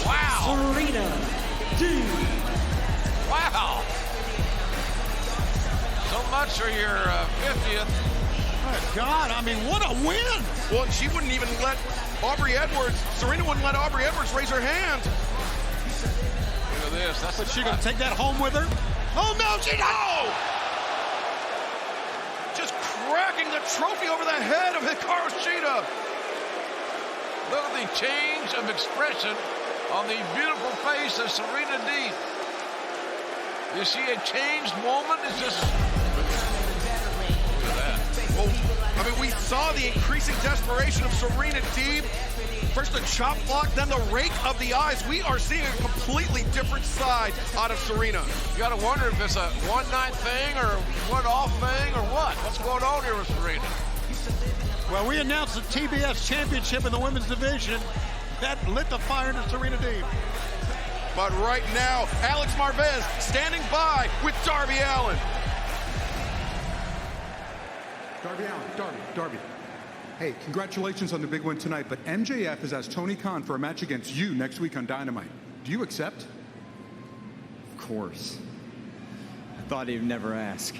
Wow. Serena Deeb. Wow. So much for your 50th. My God, I mean, what a win. Well, she wouldn't even let Serena wouldn't let Aubrey Edwards raise her hand. Look at this. But she going to take that home with her? Oh, no, she no! Just cracking the trophy over the head of Hikaru Shida. Look at the change of expression on the beautiful face of Serena Deeb. You see a changed woman? It's just... Look at that. Well, I mean, we saw the increasing desperation of Serena Deeb. First the chop block, then the rake of the eyes. We are seeing a completely different side out of Serena. You got to wonder if it's a one-night thing or one-off thing or what. What's going on here with Serena? Well, we announced the TBS championship in the women's division. That lit the fire into Serena Deeb. But right now, Alex Marvez standing by with Darby Allin. Darby. Hey, congratulations on the big win tonight, but MJF has asked Tony Khan for a match against you next week on Dynamite. Do you accept? Of course. I thought he'd never ask.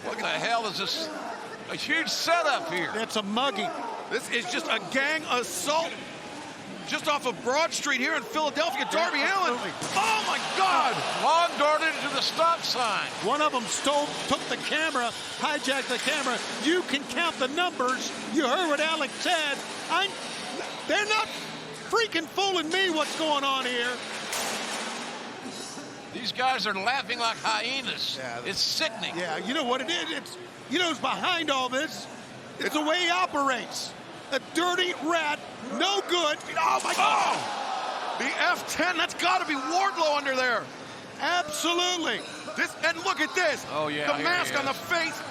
What the hell is this? A huge setup here. It's a mugging. This is just a gang assault just off of Broad Street here in Philadelphia. Darby Allin. Oh, my God. Lawn darted into the stop sign. One of them took the camera, hijacked the camera. You can count the numbers. You heard what Alex said. They're not freaking fooling me what's going on here. These guys are laughing like hyenas. Yeah, it's sickening. Yeah, you know what it is? You know who's behind all this? It's the way he operates. A dirty rat, no good. Oh, my God. Oh, the F10, that's got to be Wardlow under there. Absolutely. And look at this. Oh, yeah. The mask on the face.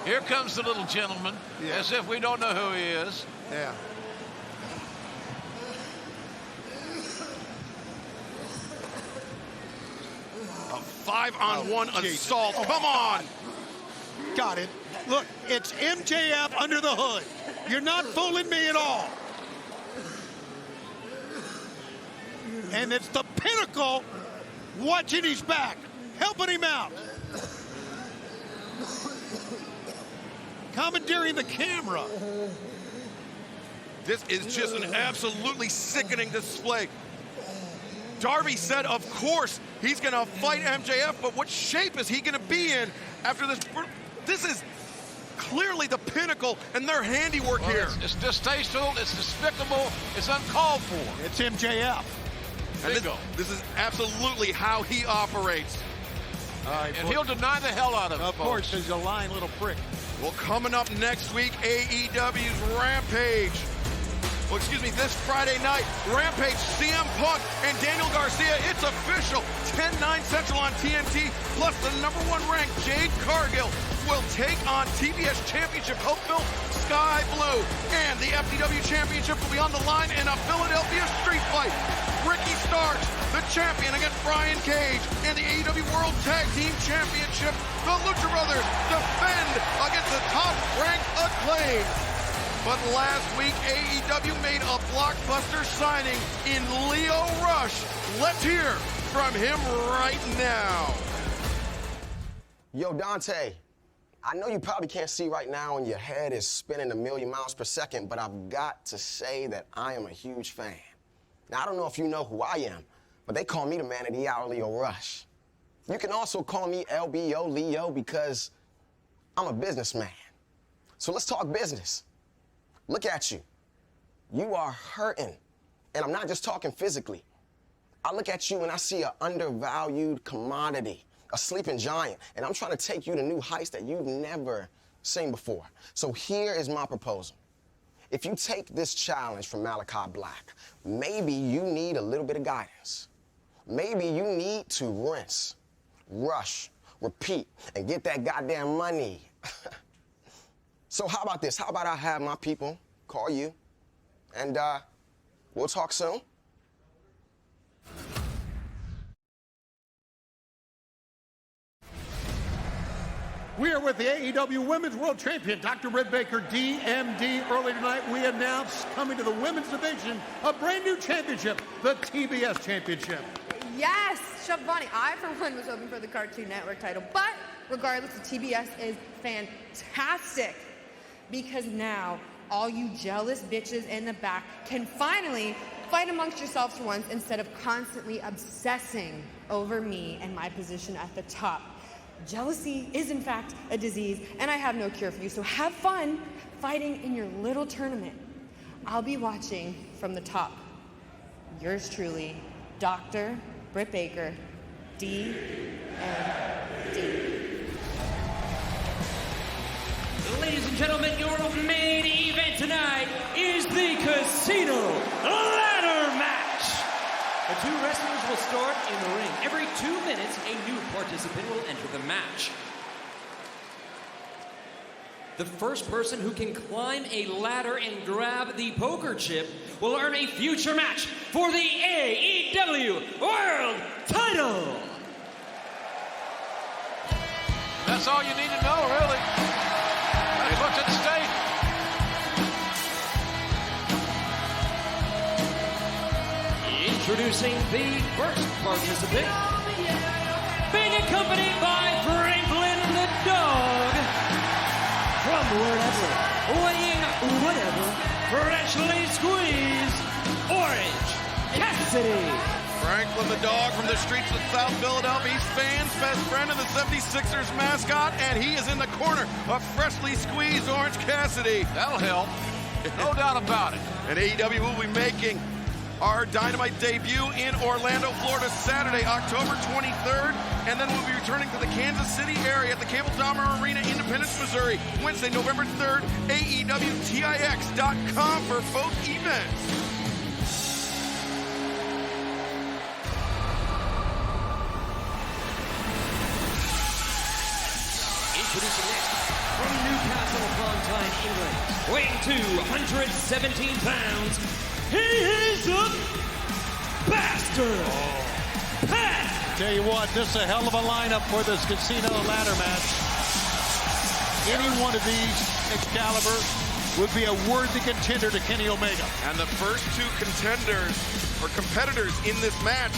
Here comes the little gentleman, as if we don't know who he is. Yeah. A 5-on-1 assault. Come on. Got it. Look, it's MJF under the hood. You're not fooling me at all. And it's the Pinnacle watching his back, helping him out. Commandeering the camera. This is just an absolutely sickening display. Darby said, of course, he's going to fight MJF, but what shape is he going to be in after this? This is clearly the Pinnacle and their handiwork here. It's distasteful, it's despicable, it's uncalled for. It's MJF. And this is absolutely how he operates. And he'll deny the hell out of it, Of course, he's a lying little prick. Well, coming up next week, AEW's Rampage. Well, excuse me, this Friday night, Rampage, CM Punk and Daniel Garcia. It's official, 10/9 Central on TNT, plus the #1 ranked Jade Cargill will take on TBS Championship hopeful Sky Blue. And the FTW Championship will be on the line in a Philadelphia street fight. Ricky Starks, the champion, against Brian Cage. And the AEW World Tag Team Championship, the Lucha Brothers defend against the top-ranked Acclaim. But last week, AEW made a blockbuster signing in Leo Rush. Let's hear from him right now. Yo, Dante, I know you probably can't see right now and your head is spinning 1,000,000 miles per second, but I've got to say that I am a huge fan. Now, I don't know if you know who I am, but they call me the man of the hour, Leo Rush. You can also call me LBO Leo because I'm a businessman. So let's talk business. Look at you. You are hurting. And I'm not just talking physically. I look at you and I see an undervalued commodity, a sleeping giant, and I'm trying to take you to new heights that you've never seen before. So here is my proposal. If you take this challenge from Malachi Black, maybe you need a little bit of guidance. Maybe you need to rinse, rush, repeat, and get that goddamn money. So how about this? How about I have my people call you, and we'll talk soon? We are with the AEW Women's World Champion, Dr. Britt Baker, DMD. Earlier tonight, we announced coming to the women's division a brand new championship, the TBS Championship. Yes, Shabani. I, for one, was hoping for the Cartoon Network title, but regardless, the TBS is fantastic because now all you jealous bitches in the back can finally fight amongst yourselves for once instead of constantly obsessing over me and my position at the top. Jealousy is, in fact, a disease, and I have no cure for you, so have fun fighting in your little tournament. I'll be watching from the top. Yours truly, Dr. Britt Baker, DMD. Ladies and gentlemen, your main event tonight is the Casino Ladder Match. The two wrestlers will start in the ring. Every 2 minutes, a new participant will enter the match. The first person who can climb a ladder and grab the poker chip will earn a future match for the AEW World Title. That's all you need to know, really. Hey, what's at stake? Introducing the first participant, being accompanied by Franklin the Dog, from wherever, weighing whatever, freshly squeezed, Cassidy. Franklin the dog from the streets of South Philadelphia. He's fans' best friend of the 76ers mascot, and he is in the corner of freshly squeezed Orange Cassidy. That'll help. No doubt about it. And AEW will be making our Dynamite debut in Orlando, Florida, Saturday, October 23rd. And then we'll be returning to the Kansas City area at the Cable Tower Arena, Independence, Missouri, Wednesday, November 3rd. AEWTIX.com for both events. Introducing next, from Newcastle upon Tyne, England, weighing 217 pounds, he is a bastard. Pat! Tell you what, this is a hell of a lineup for this Casino ladder match. Any one of these Excalibur would be a worthy contender to Kenny Omega. And the first two contenders or competitors in this match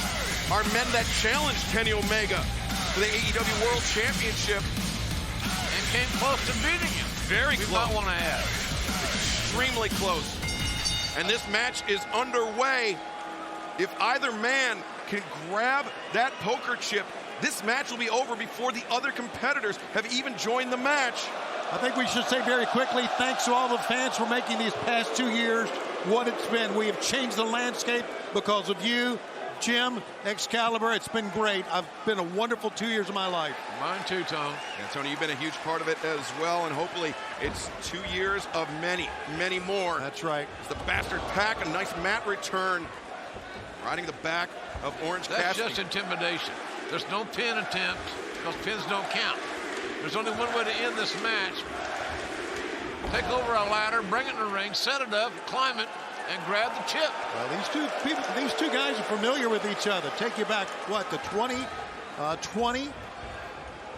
are men that challenged Kenny Omega for the AEW World Championship. Came close to beating him. Very close. Not want to add. Extremely close. And this match is underway. If either man can grab that poker chip, this match will be over before the other competitors have even joined the match. I think we should say very quickly, thanks to all the fans for making these past 2 years what it's been. We have changed the landscape because of you, Jim, Excalibur. It's been great. I've been a wonderful 2 years of my life. Mine too, Tom. Yeah, Tony, you've been a huge part of it as well, and hopefully it's 2 years of many, many more. That's right. It's the Bastard Pack, a nice mat return, riding the back of Orange Cassidy. That's just intimidation. There's no pin attempt because pins don't count. There's only one way to end this match. Take over a ladder, bring it in the ring, set it up, climb it, and grab the chip. Well, these two guys are familiar with each other. Take you back, what, to 2020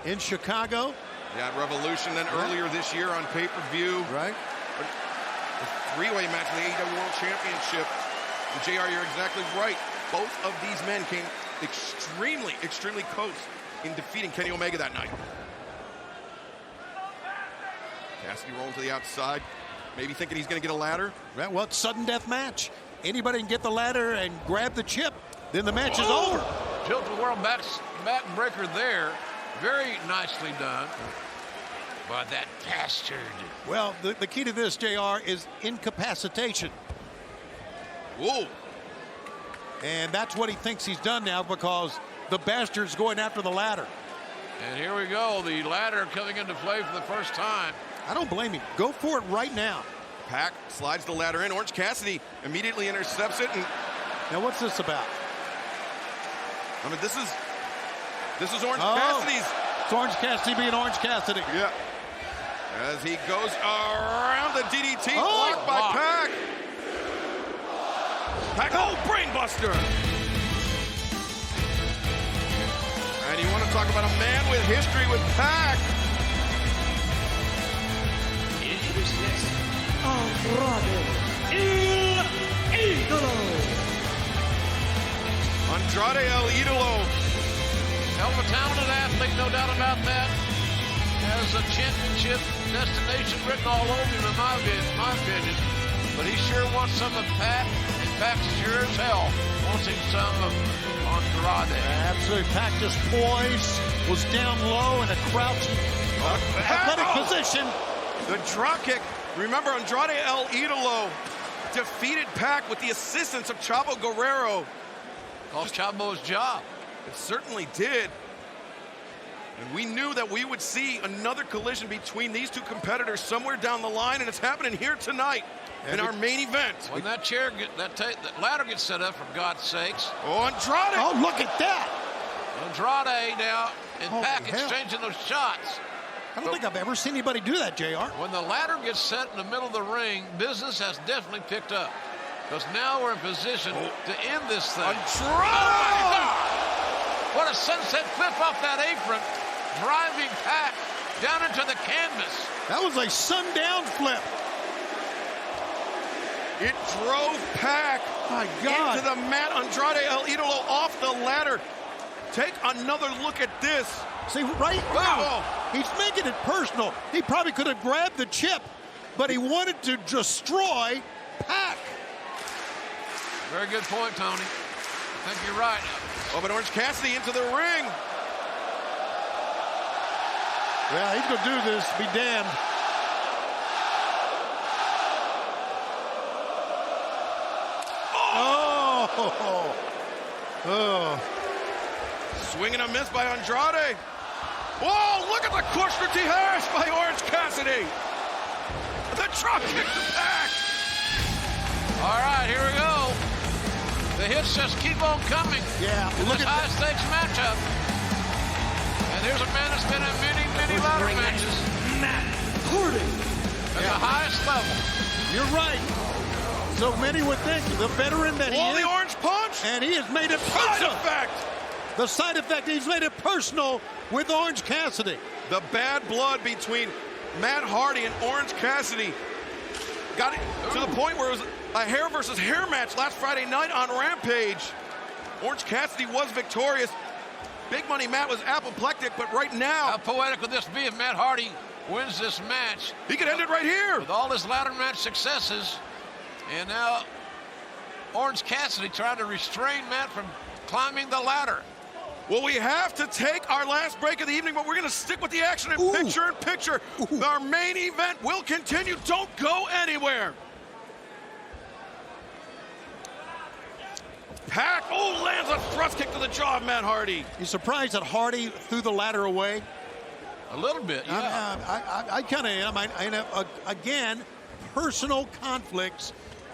in Chicago? Yeah, Revolution, then earlier this year on pay-per-view. Right. The three-way match for the AEW World Championship. And JR, you're exactly right. Both of these men came extremely, extremely close in defeating Kenny Omega that night. Cassidy rolling to the outside. Maybe thinking he's going to get a ladder. Right, well, it's sudden death match. Anybody can get the ladder and grab the chip, then the match is over. Tilt-a-whirl backbreaker there. Very nicely done by that bastard. Well, the key to this, JR, is incapacitation. Whoa. And that's what he thinks he's done now because the bastard's going after the ladder. And here we go, the ladder coming into play for the first time. I don't blame him. Go for it right now. Pac slides the ladder in. Orange Cassidy immediately intercepts it. And now what's this about? I mean, this is Orange Cassidy's. It's Orange Cassidy being Orange Cassidy. Yeah. As he goes around the DDT, blocked by Pac. Pac, brainbuster. And you want to talk about a man with history with Pac. Introducing next, Andrade El Idolo. Andrade El Idolo. Hell of a talented athlete, no doubt about that. Has a championship destination written all over him, in my opinion. But he sure wants some of Pac, and Pac sure as hell wants him some of Andrade. Absolutely. Pac just poised, was down low in a crouching athletic position. The drop kick. Remember, Andrade El Idolo defeated Pac with the assistance of Chavo Guerrero. Cost Chavo his job. It certainly did. And we knew that we would see another collision between these two competitors somewhere down the line, and it's happening here tonight in our main event. When that chair, that ladder gets set up, for God's sakes. Oh, Andrade! Oh, look at that! Andrade now, and Pac exchanging those shots. I don't think I've ever seen anybody do that, JR. When the ladder gets set in the middle of the ring, business has definitely picked up. Because now we're in position to end this thing. Andrade! What a sunset flip off that apron, driving Pac down into the canvas. That was a sundown flip. It drove Pac into the mat. Andrade El Idolo off the ladder. Take another look at this. See, right now, he's making it personal. He probably could have grabbed the chip, but he wanted to destroy Pac. Very good point, Tony. I think you're right. Oh, but Orange Cassidy into the ring. Yeah, he's going to do this. Be damned. Oh. Swing and a miss by Andrade. Whoa, look at the Kushner T. Harris by Orange Cassidy. The drop kick to Pac. All right, here we go. The hits just keep on coming. Yeah, in this high-stakes matchup. And here's a man that's been in many, many ladder matches. Matt Hardy. At the highest level. You're right. So many would think the veteran that he is. The orange punch. And he has made it personal. Side effect. The side effect, he's made it personal with Orange Cassidy. The bad blood between Matt Hardy and Orange Cassidy got it to the point where it was a hair versus hair match last Friday night on Rampage. Orange Cassidy was victorious. Big Money Matt was apoplectic, but right now... How poetic would this be if Matt Hardy wins this match? He could end it right here. With all his ladder match successes. And now Orange Cassidy trying to restrain Matt from climbing the ladder. Well, we have to take our last break of the evening, but we're going to stick with the action in picture-in-picture. Our main event will continue. Don't go anywhere. Pac, lands a thrust kick to the jaw of Matt Hardy. You surprised that Hardy threw the ladder away? A little bit, yeah. I kind of am. Again, personal conflicts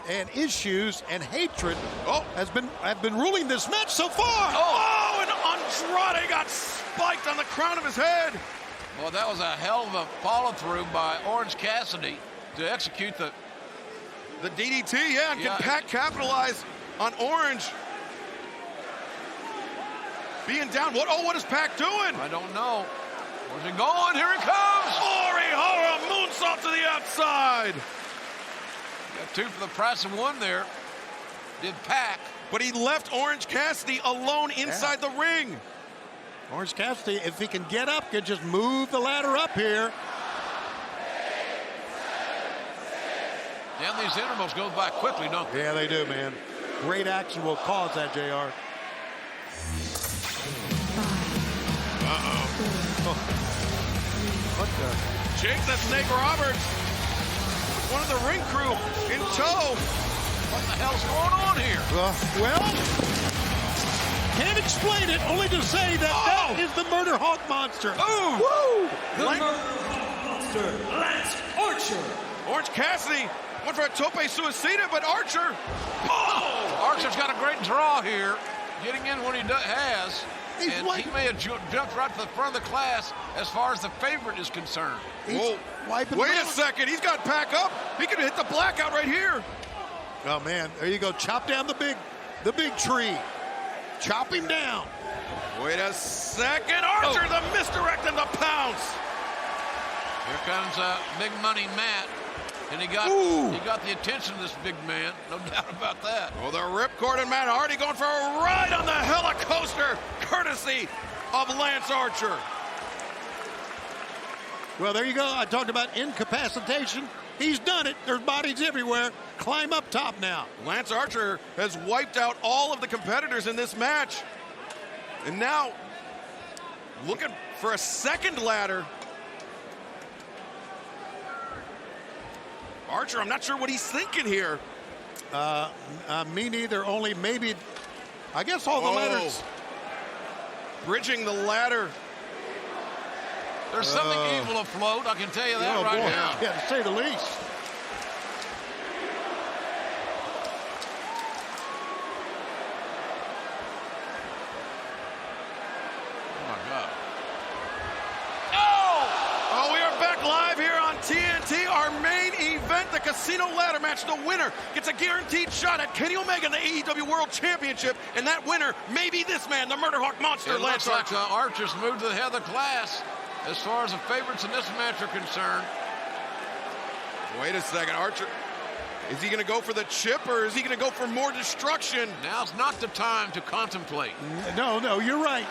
and issues and hatred have been ruling this match so far. And Andrade got spiked on the crown of his head. Well, that was a hell of a follow-through by Orange Cassidy to execute the DDT, yeah. And can Pac capitalize on Orange being down? What is Pac doing? I don't know. Where's he going? Here he comes! Horror moonsault to the outside. Got two for the price of one there. Did Pac. But he left Orange Cassidy alone inside the ring. Orange Cassidy, if he can get up, can just move the ladder up here. Damn, these intervals go by quickly, don't they? Yeah, they do, man. Great action will cause that, JR. What the? Jake the Snake Roberts, one of the ring crew, in tow. What the hell's going on here? Well, can't explain it, only to say that that is the Murder Hawk Monster. Woo! The Murder Hawk Monster, Lance Archer. Orange Cassidy went for a tope suicida, but Archer. Archer's got a great draw here, getting in when he has. And he may have jumped right to the front of the class as far as the favorite is concerned. Whoa. Wait a second. He's got Pac up. He could hit the blackout right here. Oh, man. There you go. Chop down the big tree. Chop him down. Wait a second. Archer, the misdirect and the pounce. Here comes Big Money Matt. And he got the attention of this big man, no doubt about that. Oh, the ripcord and Matt Hardy going for a ride on the helicoaster, courtesy of Lance Archer. Well, there you go. I talked about incapacitation. He's done it. There's bodies everywhere. Climb up top now. Lance Archer has wiped out all of the competitors in this match. And now, looking for a second ladder. Archer, I'm not sure what he's thinking here. Me neither, only maybe, I guess all the ladders. Bridging the ladder. There's something evil afloat, I can tell you that right now. Yeah, to say the least. Oh, my God. Oh, we are back live here on TNT. Our main event, the Casino Ladder Match. The winner gets a guaranteed shot at Kenny Omega in the AEW World Championship. And that winner may be this man, the Murder Hawk Monster, Lance Archer. Like Archer's moved to the head of the class as far as the favorites in this match are concerned. Wait a second, Archer. Is he going to go for the chip, or is he going to go for more destruction? Now's not the time to contemplate. No, you're right.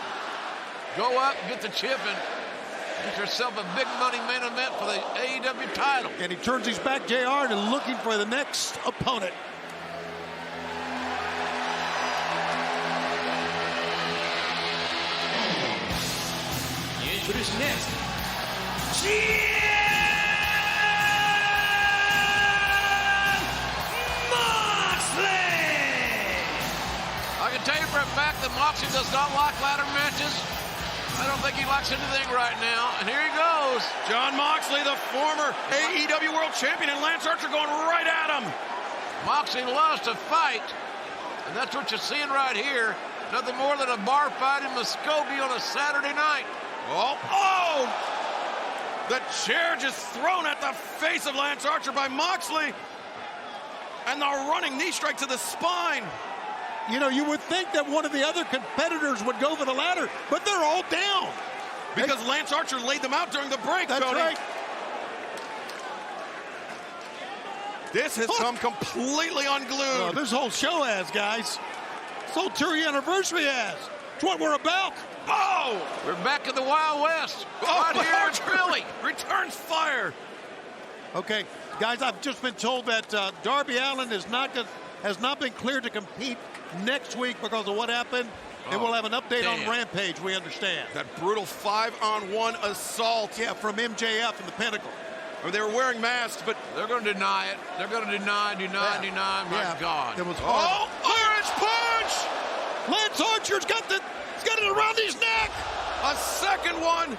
Go up, get the chip, and get yourself a big money main event for the AEW title. And he turns his back, JR, and looking for the next opponent. introduce next, I can tell you for a fact that Moxley does not like ladder matches. I don't think he likes anything right now. And here he goes. Jon Moxley, the former AEW World Champion, and Lance Archer going right at him. Moxley loves to fight, and that's what you're seeing right here. Nothing more than a bar fight in Muskogee on a Saturday night. Oh! The chair just thrown at the face of Lance Archer by Moxley. And the running knee strike to the spine. You know, you would think that one of the other competitors would go for the ladder, but they're all down. Because Lance Archer laid them out during the break, That's Tony. right. This has come completely unglued. Oh, this whole show has, guys. This whole tour anniversary has. It's what we're about. Oh! We're back in the Wild West. Right here in Philly. Returns fire. Okay, guys, I've just been told that Darby Allin has not been cleared to compete next week because of what happened. And we'll have an update on Rampage, we understand. That brutal 5-on-1 assault. Yeah, from MJF and the Pinnacle. I mean, they were wearing masks, but they're going to deny it. They're going to deny. My God. It was orange punch! Lance Archer's got it around his neck. A second one.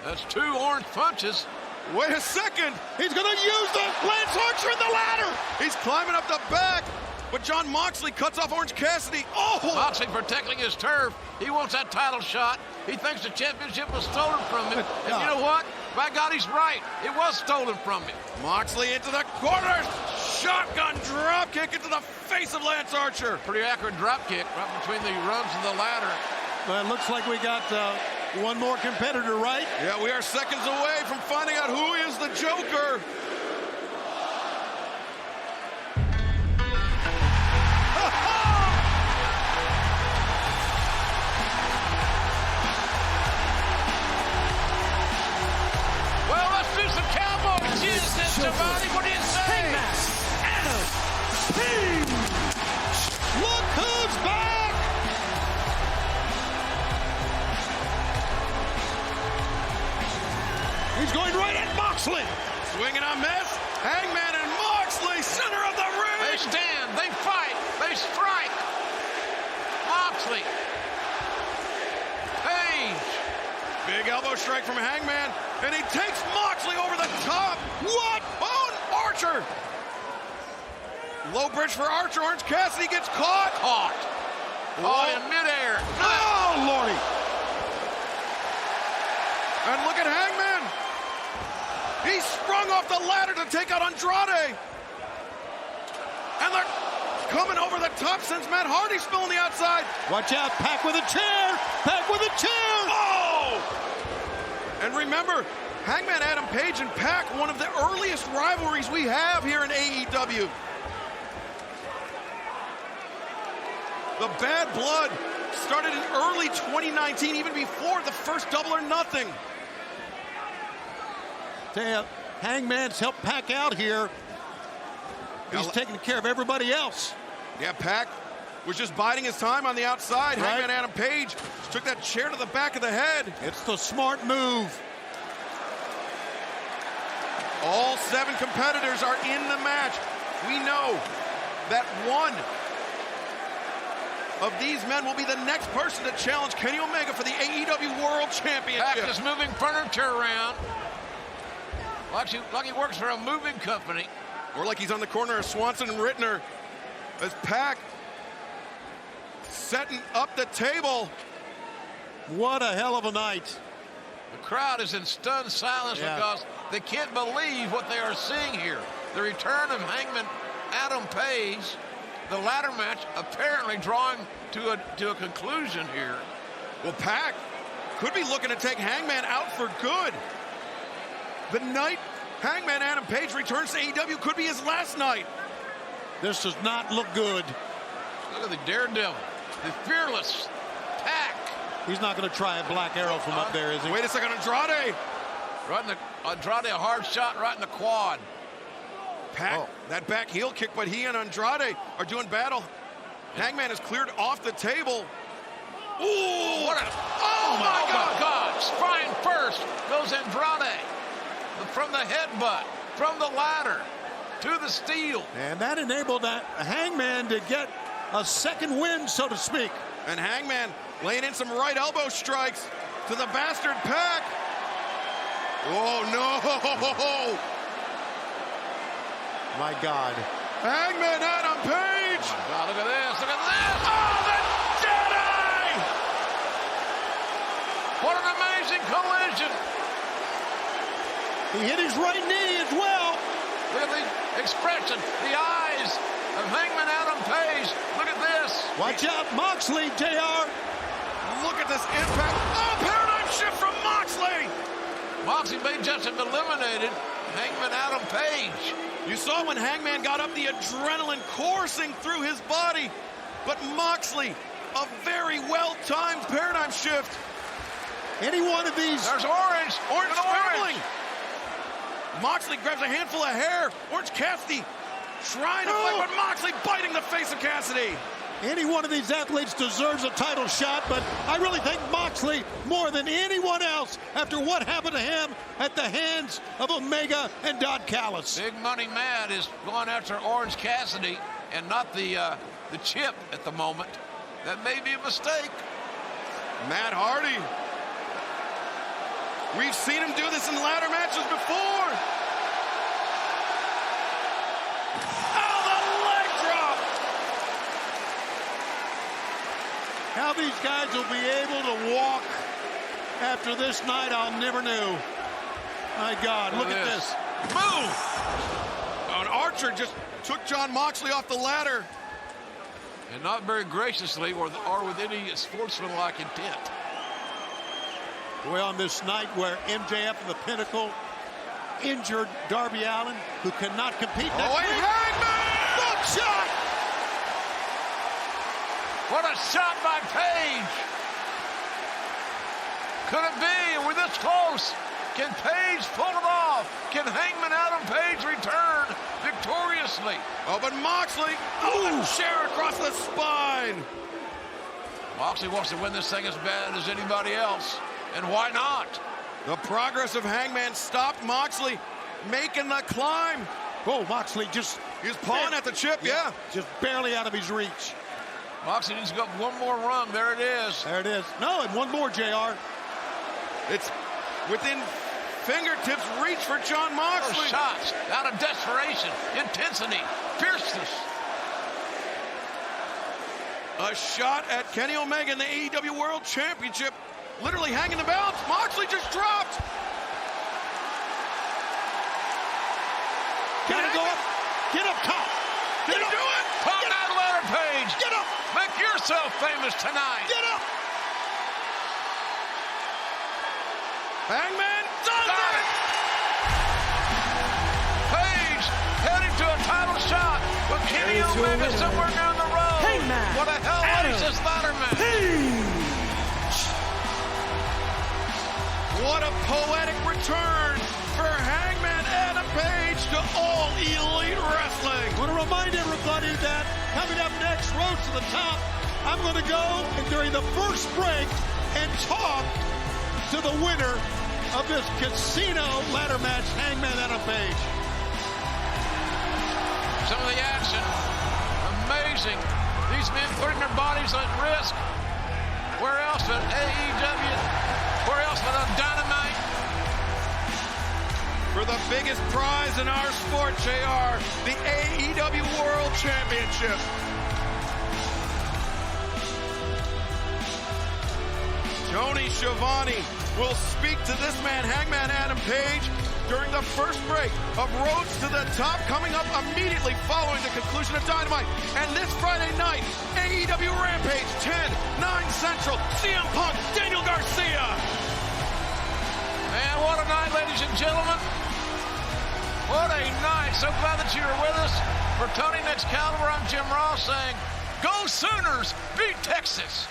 That's 2 orange punches. Wait a second. He's going to use the Lance Archer in the ladder. He's climbing up the back, but Jon Moxley cuts off Orange Cassidy. Oh! Moxley protecting his turf. He wants that title shot. He thinks the championship was stolen from him. And you know what? By God, he's right. It was stolen from him. Moxley into the corner. Shotgun drop kick into the face of Lance Archer. Pretty accurate drop kick right between the rungs of the ladder. Well, it looks like we got one more competitor, right? Yeah, we are seconds away from finding out who is the Joker. Well, let's do some cowboy cheers then, somebody. What do you say? Adam Page. Look who's back! He's going right at Moxley. Swinging a miss. Hangman and Moxley, center of the ring. They stand, they fight, they strike. Moxley. Page. Big elbow strike from Hangman, and he takes Moxley over the top. What? Bone Archer. Low bridge for Archer. Orange Cassidy gets caught. Caught in midair. Oh, Lordy. And look at Hangman. He sprung off the ladder to take out Andrade. And they're coming over the top since Matt Hardy spilling the outside. Watch out, Pac with a chair. Pac with a chair. Oh! And remember, Hangman Adam Page and Pac, one of the earliest rivalries we have here in AEW. The bad blood started in early 2019, even before the first Double or Nothing. Hangman's helped Pac out here. He's taking care of everybody else. Yeah, Pac was just biding his time on the outside. Right. Hangman Adam Page took that chair to the back of the head. It's the smart move. All 7 competitors are in the match. We know that one of these men will be the next person to challenge Kenny Omega for the AEW World Championship. Pac is moving furniture around. Like he works for a moving company. Or like he's on the corner of Swanson and Rittner. As Pac setting up the table. What a hell of a night. The crowd is in stunned silence because they can't believe what they are seeing here. The return of Hangman Adam Page, the ladder match apparently drawing to a conclusion here. Well, Pac could be looking to take Hangman out for good. The night Hangman Adam Page returns to AEW could be his last night. This does not look good. Look at the daredevil, the fearless Pac. He's not going to try a black arrow from up there, is he? Wait a second, Andrade. Right in the Andrade, a hard shot right in the quad. Pac, that back heel kick, but he and Andrade are doing battle. Hangman is cleared off the table. Ooh! What a, oh my God! Spine first goes Andrade. From the headbutt, from the ladder, to the steel. And that enabled that Hangman to get a second win, so to speak. And Hangman laying in some right elbow strikes to the bastard Pac. Oh, no. My God. Hangman Adam Page. Oh, God, look at this. Look at this. Oh, the Jedi. What an amazing collision. He hit his right knee as well. Look at the expression, the eyes of Hangman Adam Page. Look at this. Watch out, Moxley, JR. Look at this impact. Oh, paradigm shift from Moxley. Moxley may just have eliminated Hangman Adam Page. You saw when Hangman got up, the adrenaline coursing through his body. But Moxley, a very well-timed paradigm shift. Any one of these. There's Orange. Orange scrambling. Moxley grabs a handful of hair. Orange Cassidy trying to fight, but Moxley biting the face of Cassidy. Any one of these athletes deserves a title shot, but I really think Moxley more than anyone else after what happened to him at the hands of Omega and Don Callis. Big Money Matt is going after Orange Cassidy and not the Chip at the moment. That may be a mistake. Matt Hardy. We've seen him do this in ladder matches before. Oh, the leg drop. How these guys will be able to walk after this night, I'll never know. My God, look at this. Move! Oh, and Archer just took John Moxley off the ladder. And not very graciously or with any sportsmanlike intent. Well, on this night where MJF and the Pinnacle injured Darby Allin, who cannot compete next week. Hangman! Hook shot! What a shot by Page! Could it be? And we're this close. Can Page pull it off? Can Hangman Adam Page return victoriously? Oh, but Moxley, a chair across the spine. Moxley wants to win this thing as bad as anybody else. And why not? The progress of Hangman stopped Moxley making the climb. Oh, Moxley just... He's pawing at the Chip, yeah. Just barely out of his reach. Moxley needs to go up one more rung. There it is. There it is. No, and one more, JR. It's within fingertips reach for John Moxley. Those shots out of desperation, intensity, fierceness. A shot at Kenny Omega in the AEW World Championship. Literally hanging the balance. Moxley just dropped. Gotta go up. Get up top. Did he do it? Pop that ladder, Page. Get up. Make yourself famous tonight. Get up. Hangman does it. Page heading to a title shot with Kenny Omega somewhere down the road. Hangman What a hell is this ladder match? What a poetic return for Hangman Adam Page to All Elite Wrestling. I want to remind everybody that coming up next, Road to the Top, I'm going to go and during the first break and talk to the winner of this casino ladder match, Hangman Adam Page. Some of the action, amazing. These men putting their bodies at risk. Where else but AEW? Where else but on Dynamite? For the biggest prize in our sport, JR, the AEW World Championship. Tony Schiavone will speak to this man, Hangman Adam Page, during the first break of Roads to the Top, coming up immediately following the conclusion of Dynamite. And this Friday night, AEW Rampage 10, 9 Central, CM Punk, Daniel Garcia. Man, what a night, ladies and gentlemen. What a night. So glad that you were with us. For Tony Next Caliber, I'm Jim Ross saying, go Sooners, beat Texas.